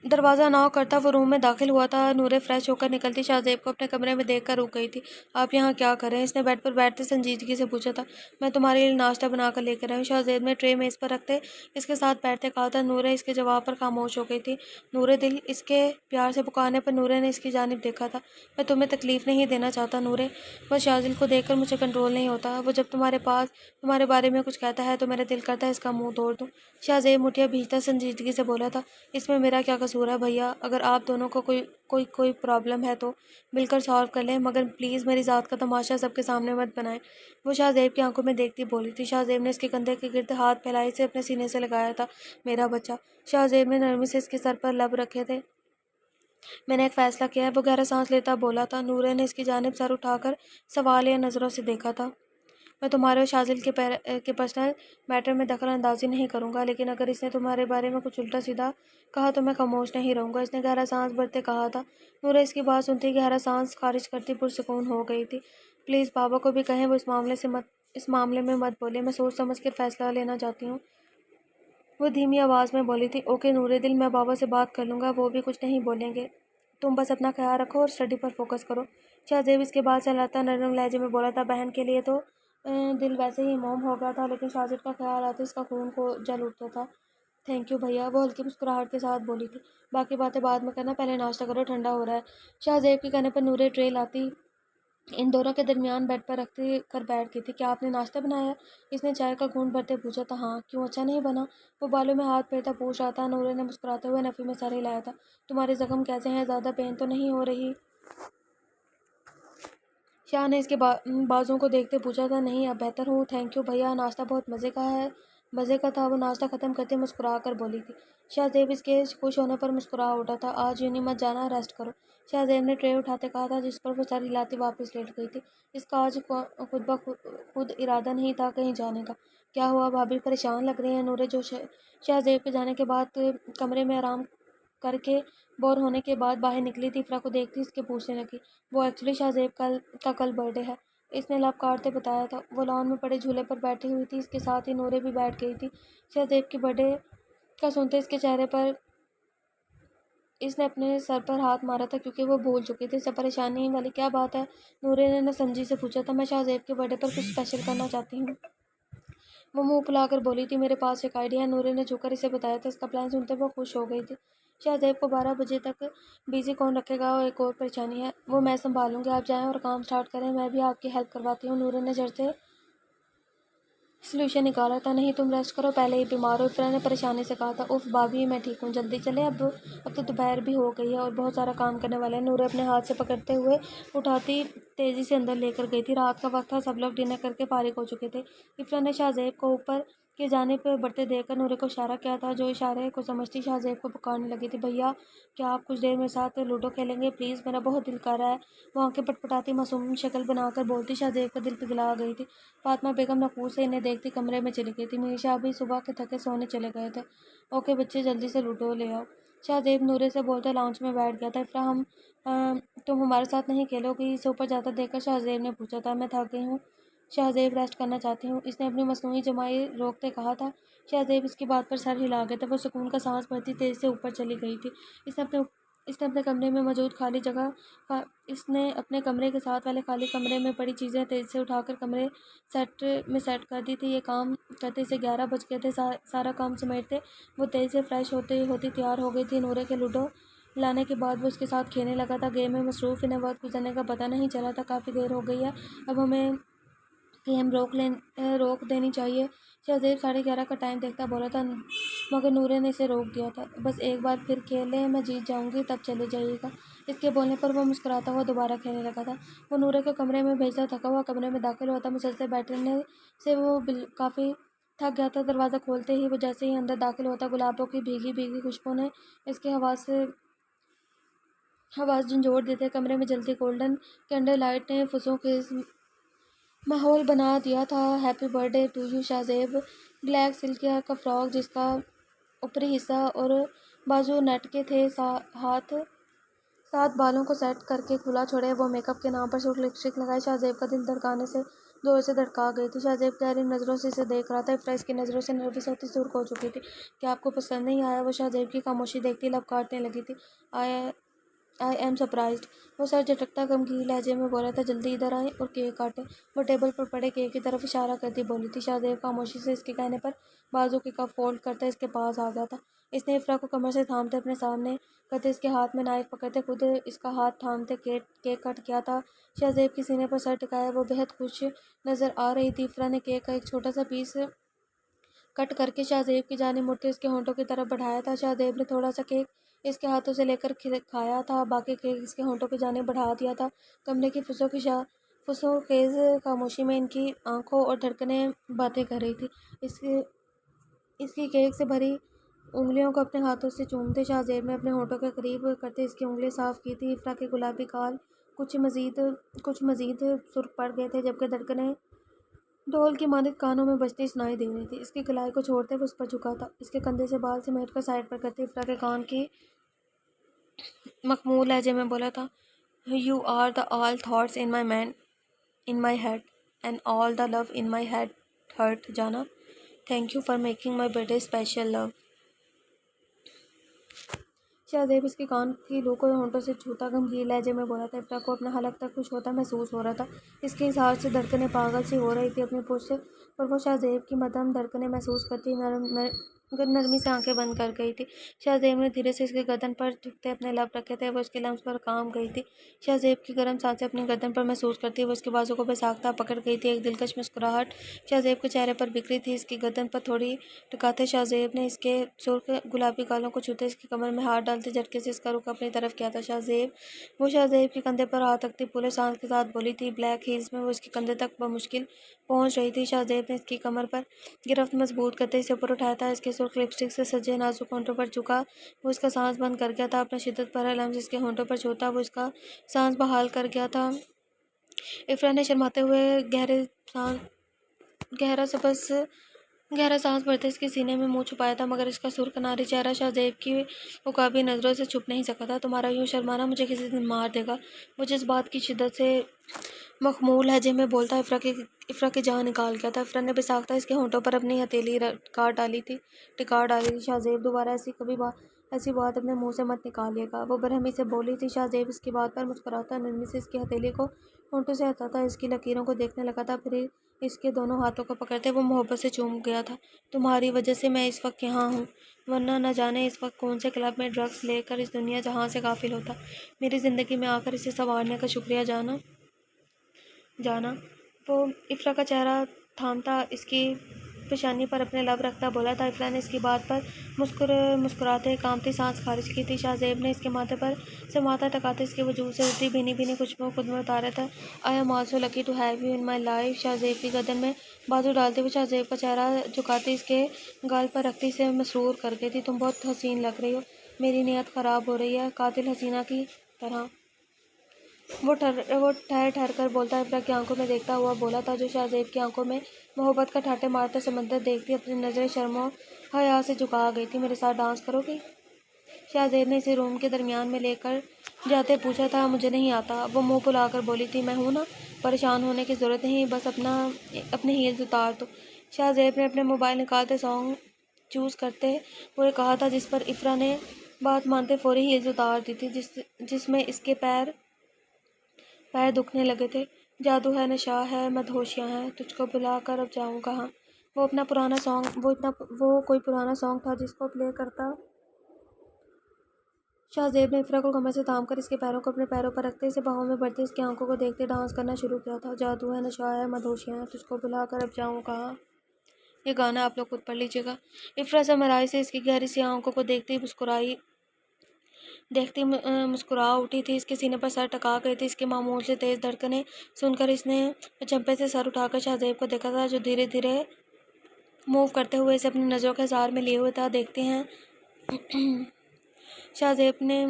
دروازہ ناک کرتا وہ روم میں داخل ہوا تھا۔ نورے فریش ہو کر نکلتی شاہزیب کو اپنے کمرے میں دیکھ کر رک گئی تھی۔ آپ یہاں کیا کر رہے ہیں؟ اس نے بیڈ پر بیٹھتے سنجیدگی سے پوچھا تھا۔ میں تمہارے لیے ناشتہ بنا کر لے کر آئی ہوں۔ شاہزیب نے ٹرے میز پر رکھتے اس کے ساتھ بیٹھتے کہا تھا۔ نورے اس کے جواب پر خاموش ہو گئی تھی۔ نورے دل اس کے پیار سے پکارنے پر نورے نے اس کی جانب دیکھا تھا۔ میں تمہیں تکلیف نہیں دینا چاہتا نورے، بس شازل کو دیکھ کر مجھے کنٹرول نہیں ہوتا۔ وہ جب تمہارے بارے میں کچھ کہتا ہے تو میرا دل کرتا ہے اس کا منہ توڑ دوں۔ شاہزیب مٹھیاں بھیجتا سنجیدگی سے بولا تھا۔ اس میں میرا کیا قصور ہے بھیا؟ اگر آپ دونوں کو کوئی پرابلم ہے تو مل کر سالو کر لیں، مگر پلیز میری ذات کا تماشا سب کے سامنے مت بنائیں۔ وہ شاہزیب کی آنکھوں میں دیکھتی بولی تھی۔ شاہزیب نے اس کے کندھے کے گرد ہاتھ پھیلائے اسے اپنے سینے سے لگایا تھا۔ میرا بچہ۔ شاہزیب نے نرمی سے اس کے سر پر لب رکھے تھے۔ میں نے ایک فیصلہ کیا ہے، وہ گہرا سانس لیتا بولا تھا۔ نورے نے اس کی جانب سر اٹھا کر سوالیہ نظروں سے دیکھا تھا۔ میں تمہارے اور شازل کے پرسنل میٹر میں دخل اندازی نہیں کروں گا، لیکن اگر اس نے تمہارے بارے میں کچھ الٹا سیدھا کہا تو میں خاموش نہیں رہوں گا۔ اس نے گہرا سانس بھرتے کہا تھا۔ نورے اس کی بات سنتی گہرا سانس خارج کرتی پرسکون ہو گئی تھی۔ پلیز بابا کو بھی کہیں وہ اس معاملے میں مت بولے، میں سوچ سمجھ کر فیصلہ لینا چاہتی ہوں۔ وہ دھیمی آواز میں بولی تھی۔ اوکے نورے دل، میں بابا سے بات کر لوں گا، وہ بھی کچھ نہیں بولیں گے۔ تم بس اپنا خیال رکھو اور اسٹڈی پر فوکس کرو۔ شاہزیب اس کے بعد سہلاتا نرم لہجے میں بولا تھا۔ بہن کے لیے تو دل ویسے ہی موم ہو گیا تھا، لیکن شاہزیب کا خیال آتے اس کا خون کو جل اٹھتا تھا۔ تھینک یو بھیا، وہ ہلکی مسکراہٹ کے ساتھ بولی تھی۔ باقی باتیں بعد میں کرنا، پہلے ناشتہ کرو، ٹھنڈا ہو رہا ہے۔ شاہزیب کے کہنے پر نورے ٹرے لاتی ان دونوں کے درمیان بیڈ پر رکھ کر بیٹھ گئی تھی۔ کیا آپ نے ناشتہ بنایا؟ اس نے چائے کا گھونٹ بھرتے پوچھا تھا۔ ہاں، کیوں اچھا نہیں بنا؟ وہ بالوں میں ہاتھ پھیرتا پوچھ رہا تھا۔ نورے نے مسکراتے ہوئے نفی میں سر ہلایا تھا۔ تمہارے زخم کیسے ہیں؟ زیادہ پین تو نہیں ہو رہی؟ شاہ نے اس کے بازوں کو دیکھتے پوچھا تھا۔ نہیں، اب بہتر ہوں، تھینک یو بھیا، ناشتہ بہت مزے کا تھا۔ وہ ناشتہ ختم کرتے مسکرا کر بولی تھی۔ شاہزیب اس کے خوش ہونے پر مسکرا اٹھا تھا۔ آج یونی مت جانا، ریسٹ کرو، شاہزیب نے ٹرے اٹھاتے کہا تھا، جس پر وہ سر ہلاتی واپس لیٹ گئی تھی۔ اس کا آج خود ارادہ نہیں تھا کہیں جانے کا۔ کیا ہوا بھابھی، پریشان لگ رہی ہیں؟ نورے جو شاہزیب کے جانے کے بعد کمرے میں آرام کر کے بور ہونے کے بعد باہر نکلی تھی، افرا کو دیکھتی اس کے پوچھنے لگی۔ وہ ایکچولی شاہزیب کا کل برتھ ڈے ہے، اس نے لب کاٹتے بتایا تھا۔ وہ لان میں پڑے جھولے پر بیٹھی ہوئی تھی، اس کے ساتھ ہی نورے بھی بیٹھ گئی تھی۔ شاہزیب کے برتھ ڈے کا سنتے اس کے چہرے پر اس نے اپنے سر پر ہاتھ مارا تھا کیونکہ وہ بھول چکی تھی۔ اس سے پریشانی والی کیا بات ہے؟ نورے نے نہ سمجھی سے پوچھا تھا۔ میں شاہزیب کے برتھ ڈے پر کچھ اسپیشل کرنا چاہتی ہوں، وہ منہ پھلا کر بولی تھی۔ میرے پاس ایک آئیڈیا ہے، نورے نے جھک کر اسے بتایا تھا۔ اس کا پلان سنتے وہ خوش ہو گئی تھی۔ شاہزیب کو 12 بجے تک بیزی کون رکھے گا؟ ایک اور پریشانی ہے، وہ میں سنبھالوں گی، آپ جائیں اور کام سٹارٹ کریں، میں بھی آپ کی ہیلپ کرواتی ہوں۔ نورے نے جڑ سے سلوشن نکالا تھا۔ نہیں، تم ریسٹ کرو، پہلے ہی بیمار ہو، افرا نے پریشانی سے کہا تھا۔ اف بھابھی، میں ٹھیک ہوں، جلدی چلیں، اب تو دوپہر بھی ہو گئی ہے اور بہت سارا کام کرنے والا ہے۔ نورے اپنے ہاتھ سے پکڑتے ہوئے اٹھاتی تیزی سے اندر لے کر گئی تھی۔ رات کا وقت تھا، سب لوگ ڈنر کر کے فارغ ہو چکے تھے۔ افرا نے شاہزیب کو اوپر کی جانب بڑھتے دیکھ کر نورے کو اشارہ کیا تھا، جو اشارے کو سمجھتی شاہزیب کو پکارنے لگی تھی۔ بھیا، کیا آپ کچھ دیر میرے ساتھ لوڈو کھیلیں گے پلیز؟ میرا بہت دل کر رہا ہے، وہ آنکھیں پٹپٹاتی معصوم شکل بنا کر بولتی۔ شاہزیب کا دل پگھلا گئی تھی۔ فاطمہ بیگم نفور سے انہیں دیکھتی کمرے میں چلی گئی تھی۔ میر شاہ بھی صبح کے تھکے سونے چلے گئے تھے۔ اوکے بچے، جلدی سے لوڈو لے آؤ۔ شاہ زیب نورے سے بولتے لاؤنج میں بیٹھ گیا تھا۔ تم ہمارے ساتھ نہیں کھیلو گی؟ اسے اوپر جاتا دیکھ کر شاہ زیب نے پوچھا تھا۔ میں تھک گئی ہوں شاہ زیب، ریسٹ کرنا چاہتی ہوں، اس نے اپنی مصنوعی جمائی روکتے کہا تھا۔ شاہ زیب اس کی بات پر سر ہلا گئے تھے۔ وہ سکون کا سانس بھرتی تیزی سے اوپر چلی گئی تھی۔ اس نے اپنے کمرے میں موجود خالی جگہ اس نے اپنے کمرے کے ساتھ والے خالی کمرے میں پڑی چیزیں تیزی سے اٹھا کر کمرے میں سیٹ کر دی تھی۔ یہ کام کرتے اسے 11 بج گئے تھے۔ سارا کام سمیٹتے وہ تیزی سے فریش ہوتی تیار ہو گئی تھی۔ نورے کے لوڈو لانے کے بعد وہ اس کے ساتھ کھیلنے لگا تھا۔ گیم میں مصروف انہیں وقت گزرنے کا پتہ نہیں چلا تھا۔ کافی دیر ہو گئی ہے، اب ہمیں گیم روک دینی چاہیے، شاہ زیب 11:30 کا ٹائم دیکھتا بولا تھا، مگر نورے نے اسے روک دیا تھا۔ بس ایک بار پھر کھیل لیں، میں جیت جاؤں گی، تب چلے جائیے گا۔ اس کے بولنے پر وہ مسکراتا ہوا دوبارہ کھیلنے لگا تھا۔ وہ نورے کو کمرے میں بھیجتا تھکا ہوا کمرے میں داخل ہوا تھا۔ مسلسل بیٹھنے سے وہ کافی تھک گیا تھا۔ دروازہ کھولتے ہی وہ جیسے ہی اندر داخل ہوتا، گلابوں کی بھیگی بھیگی خوشبو نے اس کے حواس جھنجھوڑ دیے تھے۔ کمرے میں جلتی گولڈن کینڈل لائٹ نے فضول خیز ماحول بنا دیا تھا۔ Happy birthday to you Shahzeb. Black silk کا فراک جس کا اوپری حصہ اور بازو نیٹ کے تھے، ساتھ بالوں کو سیٹ کر کے کھلا چھوڑے، وہ میک اپ کے نام پر سرخ لپسٹک لگائے۔ شاہ زیب کا دل دھڑکانے سے زور سے دھڑکا گئی تھی۔ شاہ زیب گہری نظروں سے اسے دیکھ رہا تھا۔ افرا اس کی نظروں سے نرگس ہوتی سرخ ہو چکی تھی۔ کیا آپ کو پسند نہیں آیا؟ وہ شاہ زیب کی خاموشی دیکھتی لب کاٹنے لگی تھی۔ آئی ایم سرپرائزڈ، وہ سر جھٹکتا غمگین لہجے میں بولا تھا۔ جلدی ادھر آئیں اور کیک کاٹیں، وہ ٹیبل پر پڑے کیک کی طرف اشارہ کرتی بولی تھی۔ شاہ زیب خاموشی سے اس کے کہنے پر بازو کی کف فولڈ کرتا اس کے پاس آ گیا تھا۔ اس نے افرا کو کمر سے تھامتے اپنے سامنے کرتے اس کے ہاتھ میں نائف پکڑتے خود اس کا ہاتھ تھامتے کیک کٹ کیا تھا۔ شاہ زیب کے سینے پر سر ٹکایا وہ بہت خوش نظر آ رہی تھی۔ افرا نے کیک کا ایک چھوٹا سا پیس کٹ کر کے شاہ زیب کی جانب مڑتے اس کے ہونٹوں کی طرف بڑھایا تھا۔ شاہ زیب نے تھوڑا سا کیک اس کے ہاتھوں سے لے کر کھایا تھا، باقی کیک اس کے ہونٹوں کی جانب بڑھا دیا تھا۔ کمرے کی فضول خیز خاموشی میں ان کی آنکھوں اور دھڑکنیں باتیں کر رہی تھی۔ اس کی کیک سے بھری انگلیوں کو اپنے ہاتھوں سے چومتے شاہ زیب نے اپنے ہونٹوں کے قریب کرتے اس کی انگلیاں صاف کی تھی۔ افرا کے گلابی گال کچھ مزید سرخ پڑ گئے تھے، جبکہ دھڑکنیں ڈھول کی مانند کانوں میں بجتی سنائی دے رہی تھی۔ اس کی کلائی کو چھوڑتے وہ اس پر جھکا تھا، اس کے کندھے سے بال سمیٹ کر سائڈ پر کرتے افرا کے کان کی مخمور لہجے میں بولا تھا، you are the all thoughts in my head and all the love in my heart جانا، thank you for making my birthday special love. Shahzeb اس کے کان کی لو کو ہونٹوں سے چھوتا غمگین لہجے میں بولا تھا۔ افرا کو اپنا حلق تک کچھ ہوتا محسوس ہو رہا تھا۔ اس کے اظہار سے دھڑکنیں پاگل سی ہو رہی تھی اپنی پشت پر۔ وہ شاہ زیب کی مدھم دھڑکنیں محسوس کرتی نرمی سے آنکھیں بند کر گئی تھی۔ شاہ زیب نے دھیرے سے اس کی گردن پر جھکتے اپنے لب رکھے تھے، وہ اس کے لمس پر کام گئی تھی۔ شاہ زیب کی گرم سانسیں اپنی گردن پر محسوس کرتی وہ اس کے بازو کو بے ساختہ پکڑ گئی تھی۔ ایک دلکش مسکراہٹ شاہ زیب کے چہرے پر بکھری تھی۔ اس کی گردن پر تھوڑی ٹکاتے شاہ زیب نے اس کے سرخ گلابی گالوں کو چھوتے اس کی کمر میں ہاتھ ڈالتے جھٹکے سے اس کا رخ اپنی طرف کیا تھا۔ وہ شاہ زیب کے کندھے پر ہاتھ رکھتی پورے سانس کے ساتھ بولی تھی۔ بلیک ہیلز میں وہ اس کے کندھے تک بمشکل پہنچ رہی تھی۔ شاہ زیب نے اس کی کمر پر گرفت مضبوط کرتے اسے اوپر اٹھایا تھا، اس کے سرخ لپسٹک سے سجے نازک ہونٹوں پر جھکا وہ اس کا سانس بند کر گیا تھا۔ اپنا شدت بھرا لمس اس کے ہونٹوں پر چھوتا وہ اس کا سانس بحال کر گیا تھا۔ افرا نے شرماتے ہوئے گہرا سانس بھرتے اس کے سینے میں منہ چھپایا تھا، مگر اس کا سرخ اناری چہرہ شاہ زیب کی عقابی نظروں سے چھپ نہیں سکا تھا۔ تمہارا یوں شرمانا مجھے کسی دن مار دے گا، وہ جذبات کی شدت سے مخمور لہجے میں بولتا افرا کی جان نکال گیا تھا۔ افرا نے بے ساختہ اس کے ہونٹوں پر اپنی ہتھیلی ٹکا ڈالی تھی۔ شاہ زیب دوبارہ ایسی بات اپنے منہ سے مت نکالیے گا، وہ برہمی سے بولی تھی۔ شاہ زیب اس کی بات پر مسکراتا نرمی سے اس کی ہتھیلی کو ہونٹوں سے ہٹاتا اس کی لکیروں کو دیکھنے لگا تھا، پھر اس کے دونوں ہاتھوں کو پکڑتے وہ محبت سے چوم گیا تھا۔ تمہاری وجہ سے میں اس وقت یہاں ہوں، ورنہ نہ جانے اس وقت کون سے کلب میں ڈرگس لے کر اس دنیا جہاں سے غافل ہوتا۔ میری زندگی میں آ کر اسے سنوارنے کا شکریہ جانا۔ وہ افرا کا چہرہ تھامتا اس کی پیشانی پر اپنے لب رکھتا بولا تھا۔ افرا نے اس کی بات پر مسکراتے کانپتی سانس خارج کی تھی۔ شاہ زیب نے اس کے ماتھے پر سے ماتھا ٹکاتے اس کے وجود سے اٹھتی بھینی بھینی خوشبو خود میں اتارا تھا۔ I am also lucky to have you in my life, Shahzeb کی گردن میں بازو ڈالتے ہوئے شاہ زیب کا چہرہ جھکاتی اس کے گال پر رکھتی اسے مسرور کر گئی تھی۔ تم بہت حسین لگ رہی ہو، میری نیت خراب ہو رہی ہے، قاتل حسینہ کی طرح، وہ ٹھہر ٹھہر کر بولتا افرا کی آنکھوں میں دیکھتا ہوا بولا تھا، جو شاہ زیب کی آنکھوں میں محبت کا ٹھاٹھے مارتا سمندر دیکھتی اپنی نظریں شرم و حیا سے جھکا گئی تھی۔ میرے ساتھ ڈانس کرو گی؟ شاہ زیب نے اسے روم کے درمیان میں لے کر جاتے پوچھا تھا، مجھے نہیں آتا؟ وہ منہ پھلا کر بولی تھی، میں ہوں نا، پریشان ہونے کی ضرورت نہیں، بس اپنے ہیلز اتار دو۔ شاہ زیب نے اپنے موبائل نکالتے سانگ چوز کرتے ہوئے کہا تھا، جس پر افرا نے بات مانتے فوری ہیلز اتار دی تھی، جس میں اس کے پیر دکھنے لگے تھے۔ جادو ہے، نشہ ہے، مدہوشیاں ہیں، تجھ کو بھلا کر اب جاؤں کہاں؟ وہ کوئی پرانا سانگ تھا جس کو پلے کرتا شاہ زیب نے افرا کو کمر سے تھام کر اس کے پیروں کو اپنے پیروں پر رکھتے، اسے باہوں میں بھرتے، اس کی آنکھوں کو دیکھتے ڈانس کرنا شروع کیا تھا۔ جادو ہے، نشہ ہے، مدہوشیاں ہیں، تجھ کو بھلا کر اب جاؤں کہاں؟ یہ گانا آپ لوگ خود پڑھ لیجیے گا۔ افرا سمرائی سے اس کی گہری سی آنکھوں کو دیکھتی مسکرا اٹھی تھی، اس کے سینے پر سر ٹکا گئی تھی، اس کے معمول سے تیز دھڑکنیں سن کر اس نے چمپے سے سر اٹھا کر شاہ زیب کو دیکھا تھا، جو دھیرے دھیرے موو کرتے ہوئے اسے اپنی نظروں کے حصار میں لیے ہوئے تھا۔ دیکھتے ہیں شاہ زیب نے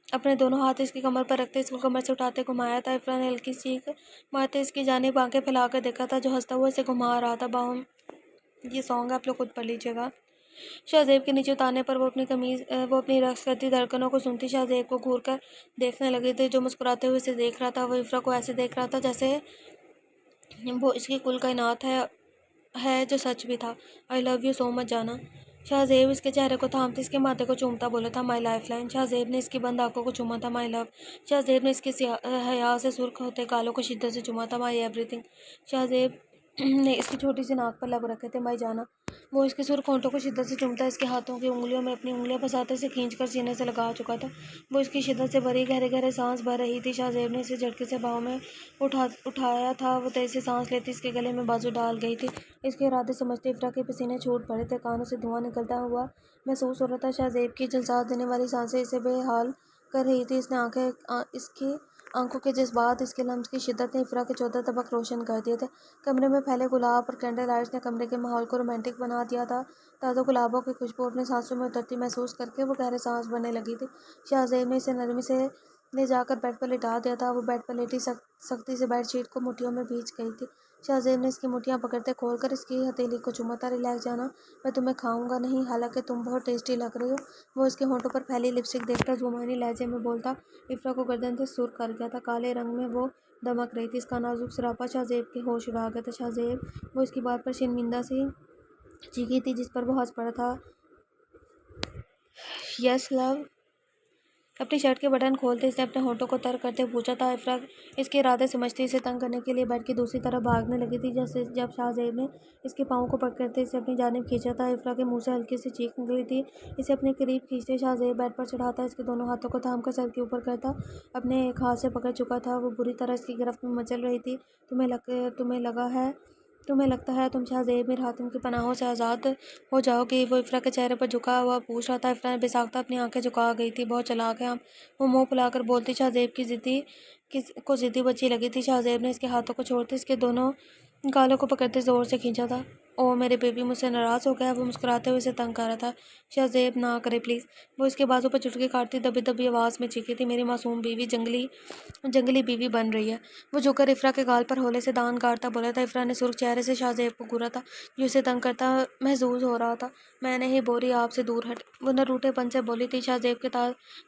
اپنے دونوں ہاتھ اس کی کمر پر رکھتے اس کو کمر سے اٹھاتے گھمایا تھا۔ افرا نے ہلکی چیخ مارتے اس کی جانب آنکھیں پھیلا کر دیکھا تھا، جو ہنستا ہوا اسے گھما رہا تھا باہوں۔ یہ سانگ آپ لوگ خود پڑھ لیجیے گا۔ شاہ زیب کے نیچے اتارنے پر وہ اپنی رقص کرتی دھڑکنوں کو سنتی شاہ زیب کو گھور کر دیکھنے لگی تھی، جو مسکراتے ہوئے اسے دیکھ رہا تھا۔ وہ افرا کو ایسے دیکھ رہا تھا جیسے وہ اس کی کل کائنات ہے جو سچ بھی تھا۔ آئی لو یو سو مچ جانا۔ شاہ زیب اس کے چہرے کو تھامتے اس کے ماتھے کو چومتا بولا تھا، مائی لائف لائن۔ شاہ زیب نے اس کی بند آنکھوں کو چوما تھا، مائی لو۔ شاہ زیب نے اس کے حیا سے سرخ ہوتے گالوں کو شدت سے چوما تھا، مائی ایوری تھنگ۔ شاہ زیب نے اس کی چھوٹی سی ناک پر لب رکھے تھے، مائی جانا۔ وہ اس کے سرخ ہونٹوں کو شدت سے چومتا، اس کے ہاتھوں کی انگلیوں میں اپنی انگلیاں پھنساتے اسے کھینچ کر سینے سے لگا چکا تھا۔ وہ اس کی شدت سے بھری گہرے گہرے سانس بھر رہی تھی۔ شاہ زیب نے اسے جھٹکے سے باہوں میں اٹھایا تھا، وہ تیز سے سانس لیتی اس کے گلے میں بازو ڈال گئی تھی۔ اس کے ارادے سمجھتے افرا کے پسینے چھوٹ پڑے تھے، کانوں سے دھواں نکلتا ہوا محسوس ہو رہا تھا۔ شاہ زیب کی جھنساس دینے والی سانسیں اسے بے حال کر رہی تھی۔ اس کی آنکھوں کے جذبات، اس کے لمس کی شدت نے افرا کے 14 طبق روشن کر دیے تھے۔ کمرے میں پھیلے گلاب اور کینڈل لائٹس نے کمرے کے ماحول کو رومانٹک بنا دیا تھا۔ تازہ گلابوں کی خوشبو اپنے سانسوں میں اترتی محسوس کر کے وہ گہرے سانس بھرنے لگی تھی۔ شاہ زیب نے اسے نرمی سے لے جا کر بیڈ پر لٹا دیا تھا۔ وہ بیڈ پر لیٹی سختی سے بیڈ شیٹ کو مٹھیوں میں بھیج گئی تھی۔ شاہ زیب نے اس کی مٹھیاں پکڑتے کھول کر اس کی ہتھیلی کو چوما تھا، ریلیکس جانا، میں تمہیں کھاؤں گا نہیں، حالانکہ تم بہت ٹیسٹی لگ رہی ہو۔ وہ اس کے ہونٹوں پر پھیلی لپسٹک دیکھ کر زبانی لہجے میں بولتا افرا کو گردن سے سر کر گیا تھا، کالے رنگ میں وہ دمک رہی تھی، اس کا نازک سراپا شاہ زیب کے ہوش اڑا گیا تھا۔ شاہ زیب وہ اس کی بات پر شرمندہ سی چیخی تھی جس پر وہ ہنس پڑا تھا، یس لو۔ اپنی شرٹ کے بٹن کھولتے اس نے اپنے ہونٹوں کو تر کرتے پوچھا تھا۔ افرا اس کے ارادے سمجھتی اسے تنگ کرنے کے لیے بیڈ کی دوسری طرف بھاگنے لگی تھی، جب شاہ زیب نے اس کے پاؤں کو پکڑتے اسے اپنی جانب کھینچا تھا۔ افرا کے منہ سے ہلکی سی چیخ نکلی تھی، اسے اپنے قریب کھینچتے شاہ زیب بیڈ پر چڑھاتا اس کے دونوں ہاتھوں کو تھام کر سر کے اوپر کرتا اپنے ایک ہاتھ سے پکڑ چکا تھا۔ وہ بری طرح اس کی گرفت میں مچل رہی تھی۔ تمہیں لگتا ہے تم شاہ زیب میر حاتم کی پناہوں سے آزاد ہو جاؤ گی؟ وہ افرا کے چہرے پر جھکا ہوا پوچھ رہا تھا۔ افرا نے بے ساختہ اپنی آنکھیں جھکا گئی تھی، بہت چالاک ہے وہ منہ پھلا کر بولتی۔ شاہ زیب کو ضدی بچی لگی تھی۔ شاہ زیب نے اس کے ہاتھوں کو چھوڑتے اس کے دونوں گالوں کو پکڑتے زور سے کھینچا تھا۔ اوہ میرے بیبی مجھ سے ناراض ہو گیا؟ وہ مسکراتے ہوئے اسے تنگ کر رہا تھا۔ شاہ زیب نہ کرے پلیز۔ وہ اس کے بازو پر چٹکی کاٹتی دبی دبی آواز میں چیخی تھی، میری معصوم بیوی جنگلی بیوی بن رہی ہے۔ وہ جھک کر افرا کے گال پر ہولے سے دان گاڑتا بولا تھا۔ افرا نے سرخ چہرے سے شاہ زیب کو گھورا تھا، جو اسے تنگ کرتا محسوس ہو رہا تھا۔ میں نہیں بولی آپ سے دور ہٹ، وہ نروٹے پن سے بولی تھی۔ شاہ زیب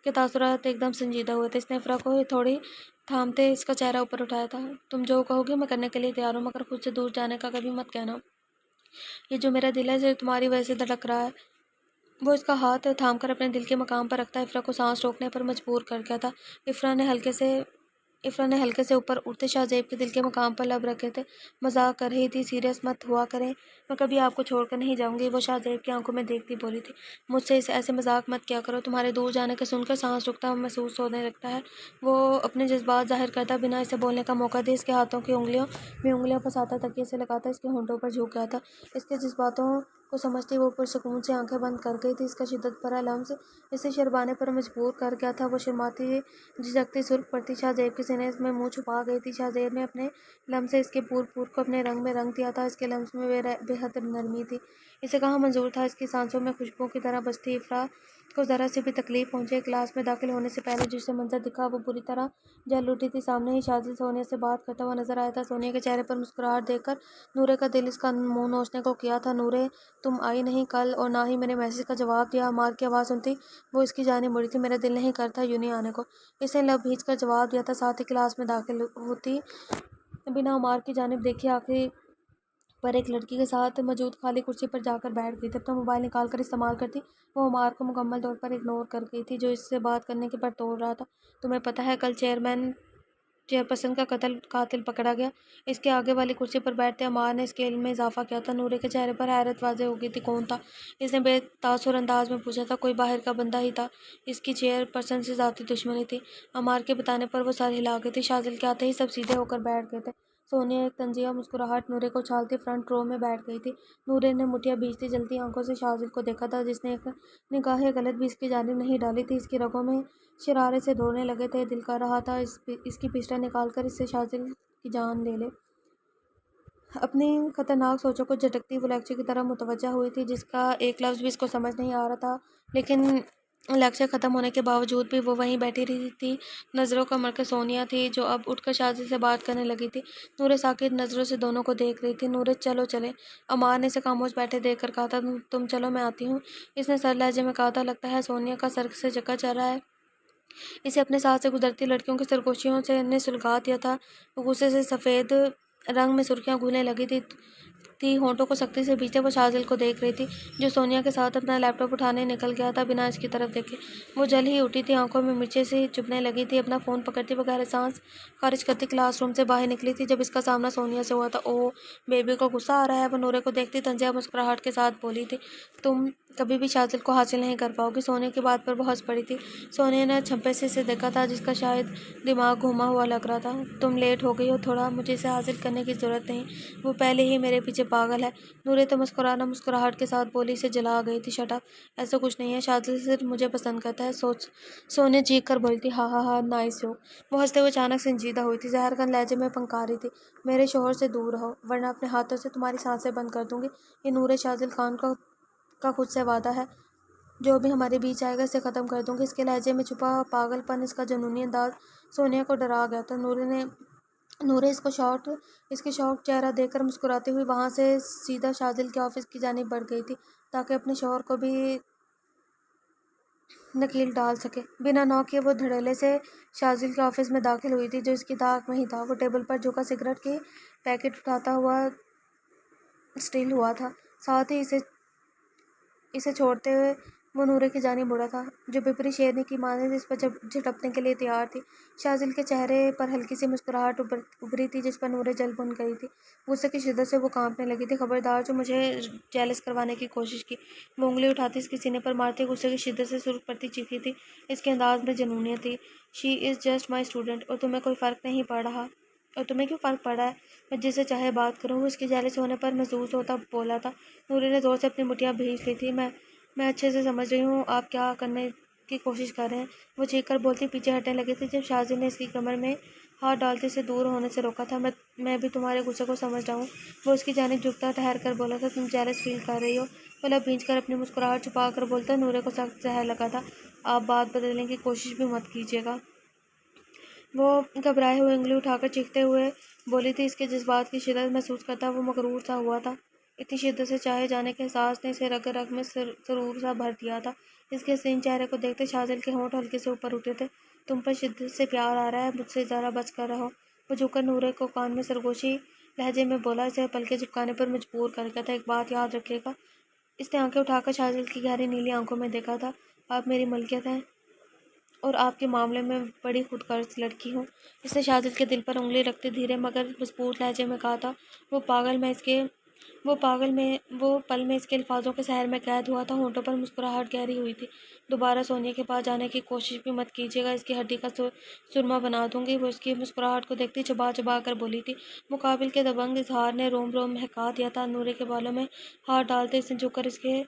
کے تاثرات ایک دم سنجیدہ ہوئے تھے۔ اس نے افرا کو تھوڑی تھامتے اس کا چہرہ اوپر اٹھایا تھا، تم جو کہو گی میں کرنے کے لیے تیار ہوں، مگر خود سے دور جانے کا کبھی مت کہنا۔ یہ جو میرا دل ہے صرف تمہاری وجہ سے دھڑک رہا ہے۔ وہ اس کا ہاتھ تھام کر اپنے دل کے مقام پر رکھتا افرا کو سانس روکنے پر مجبور کر گیا تھا۔ افرا نے ہلکے سے اوپر اٹھتے شاہ زیب کے دل کے مقام پر لب رکھے تھے، مذاق کر رہی تھی، سیریس مت ہوا کریں، میں کبھی آپ کو چھوڑ کر نہیں جاؤں گی۔ وہ شاہ زیب کی آنکھوں میں دیکھتی بولی تھی، مجھ سے ایسے مذاق مت کیا کرو، تمہارے دور جانے کے سن کر سانس رکتا محسوس ہونے لگتا ہے۔ وہ اپنے جذبات ظاہر کرتا بنا اسے بولنے کا موقع دے اس کے ہاتھوں کی انگلیوں میں انگلیاں پھنساتا تکیے سے لگاتا اس کے ہونٹوں پر جھک گیا تھا۔ اس کے جذباتوں کو سمجھتی وہ پرسکون سے آنکھیں بند کر گئی تھی۔ اس کا شدت بھرا لمس اسے شرمانے پر مجبور کر گیا تھا۔ وہ شرماتی جھجکتی سرخ پڑتی شاہ زیب کے سینے میں منہ چھپا گئی تھی۔ شاہ زیب نے اپنے لمس سے اس کے پور کو اپنے رنگ میں رنگ دیا تھا، اس کے لمس میں بے حد نرمی تھی، اسے کہاں منظور تھا۔ اس کی سانسوں میں خوشبو کی طرح بستی افرا کو ذرا سی بھی تکلیف پہنچے۔ کلاس میں داخل ہونے سے پہلے جسے منظر دکھا وہ بری طرح جل اٹھی تھی۔ سامنے ہی شاذل سونیا سے بات کرتا ہوا نظر آیا تھا۔ سونیا کے چہرے پر مسکراہٹ دیکھ کر نورے کا دل اس کا منہ نوچنے کو کیا تھا۔ نورے، تم آئی نہیں کل اور نہ ہی میرے میسج کا جواب دیا۔ عمار کی آواز سنتی وہ اس کی جانب مڑی تھی۔ میرا دل نہیں کرتا یوں نہیں آنے کو، اس نے لب بھینچ کر جواب دیا تھا، ساتھ ہی کلاس میں داخل ہوتی بنا عمار کی جانب دیکھے آخری پر ایک لڑکی کے ساتھ موجود خالی کرسی پر جا کر بیٹھ گئی تھی۔ اپنا موبائل نکال کر استعمال کرتی وہ عمار کو مکمل طور پر اگنور کر گئی تھی جو اس سے بات کرنے پر توڑ رہا تھا۔ تمہیں پتہ ہے کل چیئرپرسن کا قاتل پکڑا گیا؟ اس کے آگے والی کرسی پر بیٹھتے عمار نے اس کے علم میں اضافہ کیا تھا۔ نورے کے چہرے پر حیرت واضح ہو گئی تھی۔ کون تھا؟ اس نے بے تاثر انداز میں پوچھا تھا۔ کوئی باہر کا بندہ ہی تھا، اس کی چیئرپرسن سے ذاتی دشمنی تھی۔ عمار کے بتانے پر وہ سر ہلا گئی تھی۔ شاذل کے آتے ہی سب سیدھے ہو کر بیٹھ گئے تھے۔ سونیا ایک طنزیہ مسکراہٹ نورے کو اچھالتی فرنٹ رو میں بیٹھ گئی تھی۔ نورے نے مٹھیاں بھینچتی جلتی آنکھوں سے شاذل کو دیکھا تھا جس نے ایک نگاہ غلط بھی اس کی جانب نہیں ڈالی تھی۔ اس کی رگوں میں شرارے سے دوڑنے لگے تھے۔ دل کر رہا تھا اس کی پسٹل نکال کر اس سے شاذل کی جان لے لے۔ اپنی خطرناک سوچوں کو جھٹکتی وہ لیکچر کی طرف متوجہ ہوئی تھی جس کا ایک لفظ بھی اس کو سمجھ نہیں آ رہا تھا، لیکن لیکچر ختم ہونے کے باوجود بھی وہ وہیں بیٹھی رہی تھی۔ نظروں کا مرکز سونیا تھی جو اب اٹھ کر شاذل سے بات کرنے لگی تھی۔ نورے ساکت نظروں سے دونوں کو دیکھ رہی تھی۔ نورے، چلو چلیں، عمار نے اسے خاموش بیٹھے دیکھ کر کہا تھا۔ تم چلو، میں آتی ہوں، اس نے سر لہجے میں کہا تھا۔ لگتا ہے سونیا کا سر سے چکر چل رہا ہے، اسے اپنے ساتھ سے گزرتی لڑکیوں کی سرگوشیوں سے نے سلگا دیا تھا۔ غصے سے سفید رنگ میں سرخیاں گھلنے لگی تھی ہونٹوں کو سختی سے بھینچے وہ شاذل کو دیکھ رہی تھی جو سونیا کے ساتھ اپنا لیپ ٹاپ اٹھانے نکل گیا تھا بنا اس کی طرف دیکھے۔ وہ جل ہی اٹھی تھی، آنکھوں میں مرچیں سی چبھنے لگی تھی۔ اپنا فون پکڑتی وہ گہرے سانس خارج کرتی کلاس روم سے باہر نکلی تھی جب اس کا سامنا سونیا سے ہوا تھا۔ اوہ، بیبی کو غصہ آ رہا ہے، وہ نورے کو دیکھتی طنزیہ مسکراہٹ کے ساتھ بولی تھی۔ تم کبھی بھی شاذل کو حاصل نہیں کر پاؤ گی۔ سونیا کی بات پر وہ ہنس پڑی تھی۔ سونیا نے چھپے سے اسے دیکھا تھا جس کا شاید دماغ گھوما ہوا لگ رہا تھا۔ تم لیٹ ہو گئی ہو تھوڑا، مجھے اسے حاصل کرنے کی ضرورت نہیں، وہ پہلے ہی میرے پیچھے پاگل ہے۔ نورے تو مسکرانا مسکراہٹ کے ساتھ بولی، اسے جلا گئی تھی۔ شٹ اپ، ایسا کچھ نہیں ہے، شاذل صرف مجھے پسند کرتا ہے۔ سونیا چیخ کر بولی تھی۔ ہاں ہاں ہاں، نائس جوک۔ وہ ہنستے ہوئے اچانک سنجیدہ ہوئی تھی، زہر کن لہجے میں پنکاری تھی۔ میرے شوہر سے دور رہو ورنہ اپنے ہاتھوں سے تمہاری سانسیں بند کر دوں گی۔ یہ نورے شاذل خان کا خود سے وعدہ ہے، جو بھی ہمارے بیچ آئے گا اسے ختم کر دوں گی۔ اس کے لہجے میں چھپا پاگل پن، اس کا جنونی انداز سونیا کو ڈرا گیا تھا۔ نورے اس کے شاکڈ چہرہ دیکھ کر مسکراتی ہوئی وہاں سے سیدھا شاذل کے آفس کی جانب بڑھ گئی تھی تاکہ اپنے شوہر کو بھی نکیل ڈال سکے۔ بنا نوک کیے وہ دھڑلے سے شاذل کے آفس میں داخل ہوئی تھی جو اس کی طاق میں ہی تھا۔ وہ ٹیبل پر جھکا سگریٹ کی پیکٹ اٹھاتا ہوا اسٹل ہوا تھا، ساتھ ہی اسے چھوڑتے ہوئے وہ نورے کی جانب مڑا تھا جو بپری شیرنی کی مانند اس پر جھپٹنے کے لیے تیار تھی۔ شاذل کے چہرے پر ہلکی سی مسکراہٹ ابھری تھی جس پر نورے جل بھن گئی تھی۔ غصے کی شدت سے وہ کانپنے لگی تھی۔ خبردار جو مجھے جیلس کروانے کی کوشش کی، وہ انگلی اٹھاتی اس کے سینے پر مارتی غصے کی شدت سے سرخ پڑتی چیخی تھی۔ اس کے انداز میں جنونیت تھی۔ شی از جسٹ مائی اسٹوڈنٹ، اور تمہیں کوئی فرق نہیں پڑ رہا؟ اور تمہیں کیوں فرق پڑ رہا ہے؟ میں جس سے چاہے بات کروں۔ وہ اس کی جیلس ہونے پر محسوس ہوتا بولا تھا۔ نورے نے زور سے اپنی مٹھیاں بھینچ لی تھی۔ میں اچھے سے سمجھ رہی ہوں آپ کیا کرنے کی کوشش کر رہے ہیں، وہ چیخ کر بولتی پیچھے ہٹنے لگی تھی جب شاذل نے اس کی کمر میں ہاتھ ڈالتے اسے دور ہونے سے روکا تھا۔ میں بھی تمہارے غصے کو سمجھ رہا ہوں، وہ اس کی جانب جھکتا ٹھہر کر بولا تھا۔ تم جیلس فیل کر رہی ہو؟ وہ لب بھینچ کر اپنی مسکراہٹ چھپا کر بولتا۔ نورے کو سخت زہر لگا تھا۔ آپ بات بدلنے کی کوشش بھی مت کیجیے گا، وہ گھبرائے ہوئے انگلی اٹھا کر چیختے ہوئے بولی تھی۔ اس کے جذبات کی شدت محسوس کرتا وہ مغرور سا ہوا تھا۔ اتنی شدت سے چاہے جانے کے احساس نے اسے رگ رگ میں سرور سا بھر دیا تھا۔ اس کے حسین چہرے کو دیکھتے شاذل کے ہونٹ ہلکے سے اوپر اٹھے تھے۔ تم پر شدت سے پیار آ رہا ہے، مجھ سے ذرا بچ کر رہو، وہ جھک کر نورے کو کان میں سرگوشی لہجے میں بولا، اسے پلکیں جھپکانے پر مجبور کر گیا تھا۔ ایک بات یاد رکھیے گا، اس نے آنکھیں اٹھا کر شاذل کی گہری نیلی آنکھوں میں دیکھا تھا، آپ میری ملکیت ہیں اور آپ کے معاملے میں بڑی خود غرض لڑکی ہوں۔ اس نے شاذل کے دل پر انگلی رکھتے دھیرے مگر مضبوط لہجے میں کہا تھا۔ وہ پل میں اس کے الفاظوں کے سحر میں قید ہوا تھا۔ ہونٹوں پر مسکراہٹ گہری ہوئی تھی۔ دوبارہ سونیا کے پاس جانے کی کوشش بھی مت کیجیے گا، اس کی ہڈی کا سرما بنا دوں گی، وہ اس کی مسکراہٹ کو دیکھتی چبا چبا کر بولی تھی۔ مقابل کے دبنگ اظہار نے روم روم مہکا دیا تھا۔ نورے کے بالوں میں ہاتھ ڈالتے اس نے جھک کر اس کے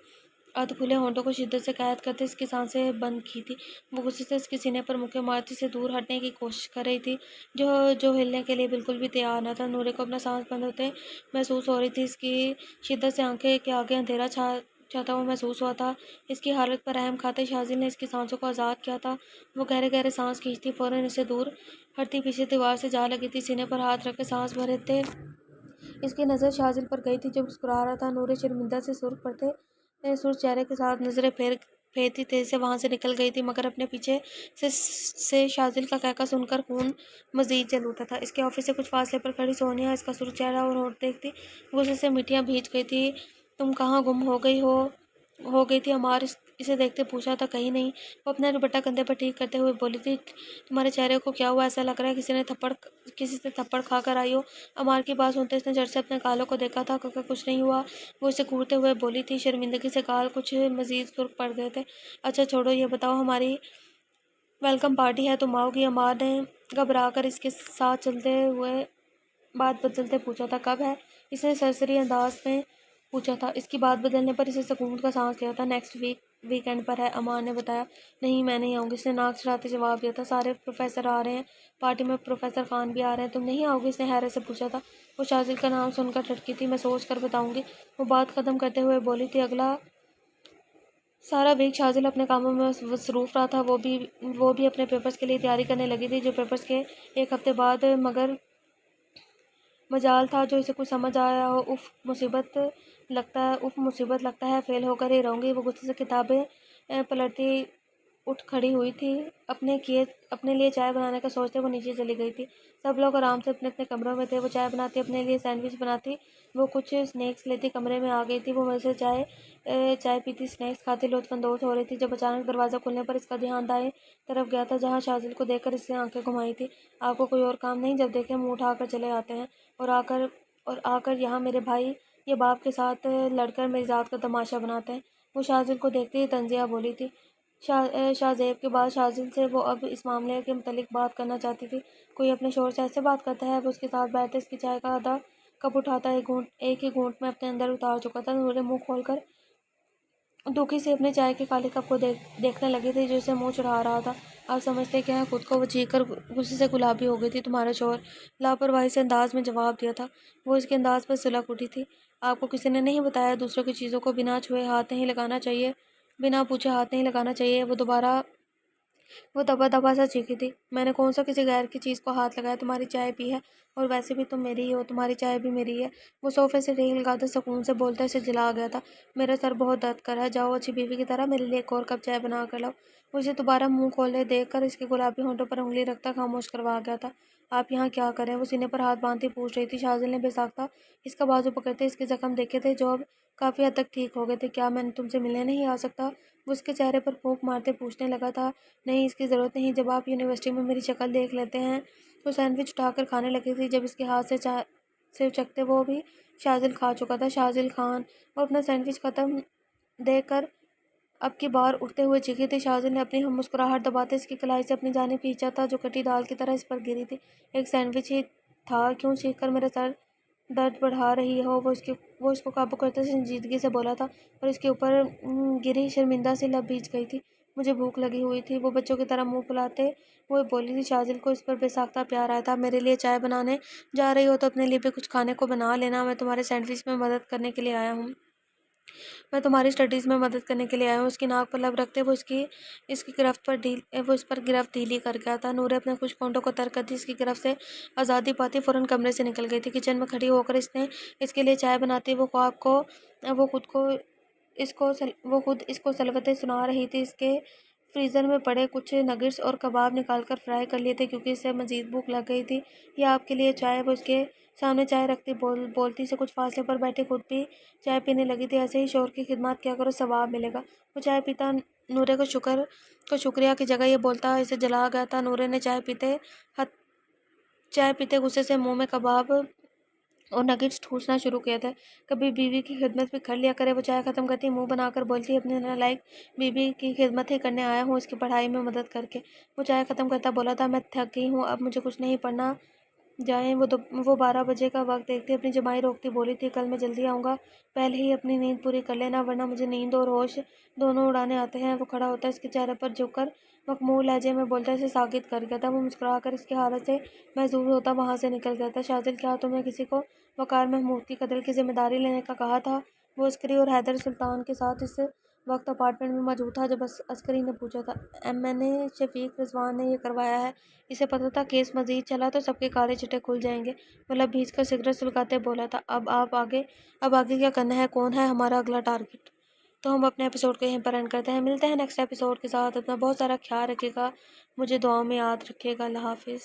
ادھ کھلے ہونٹوں کو شدت سے قید کرتے اس کی سانسیں بند کی تھی۔ وہ غصے سے اس کے سینے پر مکے مارتی سے دور ہٹنے کی کوشش کر رہی تھی جو ہلنے کے لیے بالکل بھی تیار نہ تھا۔ نورے کو اپنا سانس بند ہوتے محسوس ہو رہی تھی۔ اس کی شدت سے آنکھیں کے آگے اندھیرا چھا چاہتا ہوا محسوس ہوا تھا۔ اس کی حالت پر رحم کھاتے شاذل نے اس کی سانسوں کو آزاد کیا تھا۔ وہ گہرے گہرے سانس کھینچتی فوراً اسے دور ہٹتی پیچھے دیوار سے جا لگی تھی، سینے پر ہاتھ رکھ کے سانس بھرے تھے۔ اس کی نظر شاذل پر گئی تھی جو مسکرا رہا تھا۔ نور شرمندہ سے سرخ چہرے کے ساتھ نظریں پھیرتی تیزی سے وہاں سے نکل گئی تھی، مگر اپنے پیچھے سے شاذل کا قہقہ سن کر خون مزید جل اٹھا تھا۔ اس کے آفس سے کچھ فاصلے پر کھڑی سونیا اس کا سرخ چہرہ اور ہونٹ دیکھتی غصے سے مٹیاں بھیج گئی تھی۔ تم کہاں گم ہو گئی تھی؟ عمار اسے دیکھتے پوچھا تھا۔ کہیں نہیں، وہ اپنا دوپٹہ کندھے پر ٹھیک کرتے ہوئے بولی تھی۔ تمہارے چہرے کو کیا ہوا؟ ایسا لگ رہا ہے کسی سے تھپڑ کھا کر آئی ہو۔ عمار کی بات سنتے اس نے جھٹ سے اپنے گالوں کو دیکھا تھا۔ کچھ نہیں ہوا، وہ اسے گھورتے ہوئے بولی تھی۔ شرمندگی سے گال کچھ مزید سرخ پڑ گئے تھے۔ اچھا چھوڑو، یہ بتاؤ ہماری ویلکم پارٹی ہے، تم آؤ گی؟ عمار نے گھبرا کر اس کے ساتھ چلتے ہوئے بات بدلتے پوچھا تھا۔ کب ہے؟ اس نے سرسری انداز میں پوچھا تھا۔ اس کی بات بدلنے پر اسے سکون کا سانس لیا تھا۔ نیکسٹ ویک اینڈ پر ہے، عمار نے بتایا۔ نہیں، میں نہیں آؤں گی، اس نے ناک چڑھاتے جواب دیا تھا۔ سارے پروفیسر آ رہے ہیں، پارٹی میں پروفیسر خان بھی آ رہے ہیں، تم نہیں آؤ گی؟ اس نے حیرت سے پوچھا تھا۔ وہ شاذل کا نام سن کر ٹھٹکی تھی۔ میں سوچ کر بتاؤں گی، وہ بات ختم کرتے ہوئے بولی تھی۔ اگلا سارا ویک شاذل اپنے کاموں میں مصروف رہا تھا۔ وہ بھی اپنے پیپرز کے لیے تیاری کرنے لگی تھی، جو پیپرز کے ایک ہفتے بعد مگر مجال تھا جو اسے کچھ سمجھ آیا ہو۔ اف مصیبت لگتا ہے فیل ہو کر ہی رہوں گی۔ وہ غصے سے کتابیں پلٹتی اٹھ کھڑی ہوئی تھی۔ اپنے لیے چائے بنانے کا سوچتے وہ نیچے چلی گئی تھی۔ سب لوگ آرام سے اپنے اپنے کمروں میں تھے۔ وہ چائے بناتی، اپنے لیے سینڈوچ بناتی، وہ کچھ سنیکس لیتی۔ کمرے میں آ گئی تھی، وہ مزے سے چائے پیتی، سنیکس کھاتی، لطف اندوز ہو رہی تھی، جب اچانک دروازہ کھلنے پر اس کا دھیان دائیں طرف گیا تھا، جہاں شاذل کو دیکھ کر اس نے آنکھیں گھمائی تھی۔ آپ کو کوئی اور کام نہیں؟ جب دیکھیں منہ اٹھا کر چلے آتے ہیں، اور آ کر یہاں میرے بھائی یہ باپ کے ساتھ لڑ کر میری ذات کا تماشا بناتے ہیں۔ وہ شاذل کو دیکھتے ہی طنزیہ بولی تھی۔ شاہ زیب کے بعد شاذل سے وہ اب اس معاملے کے متعلق بات کرنا چاہتی تھی۔ کوئی اپنے شوہر سے ایسے بات کرتا ہے؟ وہ اس کے ساتھ بیٹھتے اس کی چائے کا آدھا کپ اٹھاتا ایک ہی گھونٹ میں اپنے اندر اتار چکا تھا۔ نورے منہ کھول کر دکھی سے اپنے چائے کے خالی کپ کو دیکھنے لگی تھی جو اسے منہ چڑھا رہا تھا۔ آپ سمجھتے کیا ہیں خود کو؟ وہ چیخ کر غصے سے گلابی ہو گئی تھی۔ تمہارا شوہر؟ لاپرواہی سے انداز میں جواب دیا تھا۔ وہ اس کے انداز پر سلک اٹھی تھی۔ آپ کو کسی نے نہیں بتایا دوسروں کی چیزوں کو بنا چھوئے ہاتھ نہیں لگانا چاہیے، بنا پوچھے ہاتھ نہیں لگانا چاہیے؟ وہ دبا دبا سا چیخی تھی۔ میں نے کون سا کسی غیر کی چیز کو ہاتھ لگایا؟ تمہاری چائے پی ہے، اور ویسے بھی تم میری ہی ہو، تمہاری چائے بھی میری ہے۔ وہ صوفے سے ٹیک لگاتے سکون سے بولتا اسے جلا گیا تھا۔ میرا سر بہت درد کر رہا ہے، جاؤ اچھی بیوی کی طرح میرے لیے ایک اور کپ چائے بنا کر لاؤ۔ وہ اسے دوبارہ منہ کھولے دیکھ کر اس کے گلابی ہونٹوں پر انگلی رکھتا خاموش کروا گیا تھا۔ آپ یہاں کیا کریں؟ وہ سینے پر ہاتھ باندھتی پوچھ رہی تھی۔ شاذل نے بے ساختہ اس کا بازو پکڑتے اس کے زخم دیکھے تھے جو اب کافی حد تک ٹھیک ہو گئے تھے۔ کیا میں تم سے ملنے نہیں آ سکتا؟ وہ اس کے چہرے پر پھونک مارتے پوچھنے لگا تھا۔ نہیں، اس کی ضرورت نہیں، جب آپ یونیورسٹی میں میری شکل دیکھ لیتے ہیں۔ وہ سینڈوچ اٹھا کر کھانے لگی تھی جب اس کے ہاتھ سے چکھتے وہ بھی شاذل کھا چکا تھا۔ شاذل خان! وہ اپنا سینڈوچ ختم دیکھ کر اب کی بار اٹھتے ہوئے چیخی تھی۔ شاذل نے اپنی مسکراہٹ دباتے اس کی کلائی سے اپنی جانب کھینچا تھا جو کٹی دال کی طرح اس پر گری تھی۔ ایک سینڈوچ ہی تھا، کیوں چیخ کر میرا سر درد بڑھا رہی ہو؟ وہ اس کو قابو کرتے سنجیدگی سے بولا تھا، اور اس کے اوپر گری شرمندہ سی لب بھیج گئی تھی۔ مجھے بھوک لگی ہوئی تھی، وہ بچوں کی طرح منہ پھلاتے ہوئے بولی تھی۔ شاذل کو اس پر بے ساختہ پیار آیا تھا۔ میرے لیے چائے بنانے جا رہی ہو تو اپنے لیے بھی کچھ کھانے کو بنا لینا۔ میں تمہارے سینڈوچ میں مدد کرنے کے لیے آیا ہوں، میں تمہاری اسٹڈیز میں مدد کرنے کے لیے آیا ہوں۔ اس کی ناک پر لب رکھتے وہ اس پر گرفت ڈھیلی کر گیا تھا۔ نورے اپنے خشک ہونٹوں کو تر کرتی اس کی گرفت سے آزادی پاتی فوراً کمرے سے نکل گئی تھی۔ کچن میں کھڑی ہو کر اس نے اس کے لیے چائے بناتی وہ خود اس کو سلوتیں سنا رہی تھی۔ اس کے فریزر میں پڑے کچھ نگٹس اور کباب نکال کر فرائی کر لیے تھے کیونکہ اسے مزید بھوک لگ گئی تھی۔ یہ آپ کے لیے چائے۔ وہ اس کے سامنے چائے رکھتی بولتی سے کچھ فاصلے پر بیٹھی خود بھی چائے پینے لگی تھی۔ ایسے ہی شوہر کی خدمات کیا کرو، ثواب ملے گا۔ وہ چائے پیتا نورے کو شکریہ کی جگہ یہ بولتا اسے جلا گیا تھا۔ نورے نے چائے پیتے غصے سے منہ میں کباب اور نگٹس ٹھوسنا شروع کیے تھے۔ کبھی بیوی کی خدمت بھی کر لیا کرے، وہ چائے ختم کرتی منہ بنا کر بولتی، اپنی نالائق بیوی کی خدمت ہی کرنے آیا ہوں، اس کی پڑھائی میں مدد کر کے۔ وہ چائے ختم کرتا بولا تھا، میں تھک گئی ہوں، اب مجھے کچھ نہیں پڑھنا، جائیں۔ وہ 12 بجے کا وقت دیکھتی اپنی جمائی روکتی بولی تھی، کل میں جلدی آؤں گا، پہلے ہی اپنی نیند پوری کر لینا ورنہ مجھے نیند اور ہوش دونوں اڑانے آتے ہیں۔ وہ کھڑا ہوتا اس کے چہرے پر جھک کر مخمور لہجے میں بولتا اسے ساکت کر گیا تھا۔ وہ مسکرا کر اس کی حالت سے محظوظ ہوتا وہاں سے نکل گیا تھا۔ شاذل! کیا تم نے کسی کو وقار محمود کی قتل کی ذمہ داری لینے کا کہا تھا؟ وہ عسکری اور حیدر سلطان کے ساتھ اس وقت اپارٹمنٹ میں موجود تھا جب عسکری نے پوچھا تھا، میں نے شفیق رضوان نے یہ کروایا ہے۔ اسے پتہ تھا کیس مزید چلا تو سب کے کالے چٹے کھل جائیں گے۔ وہ لب بھیج کر سگریٹ سلگاتے بولا تھا، اب آگے کیا کرنا ہے؟ کون ہے ہمارا اگلا ٹارگٹ؟ تو ہم اپنے ایپیسوڈ کو یہیں پر اینڈ کرتے ہیں۔ ملتے ہیں نیکسٹ ایپیسوڈ کے ساتھ۔ اپنا بہت سارا خیال رکھے گا، مجھے دعاؤں میں یاد رکھے گا۔ اللہ حافظ۔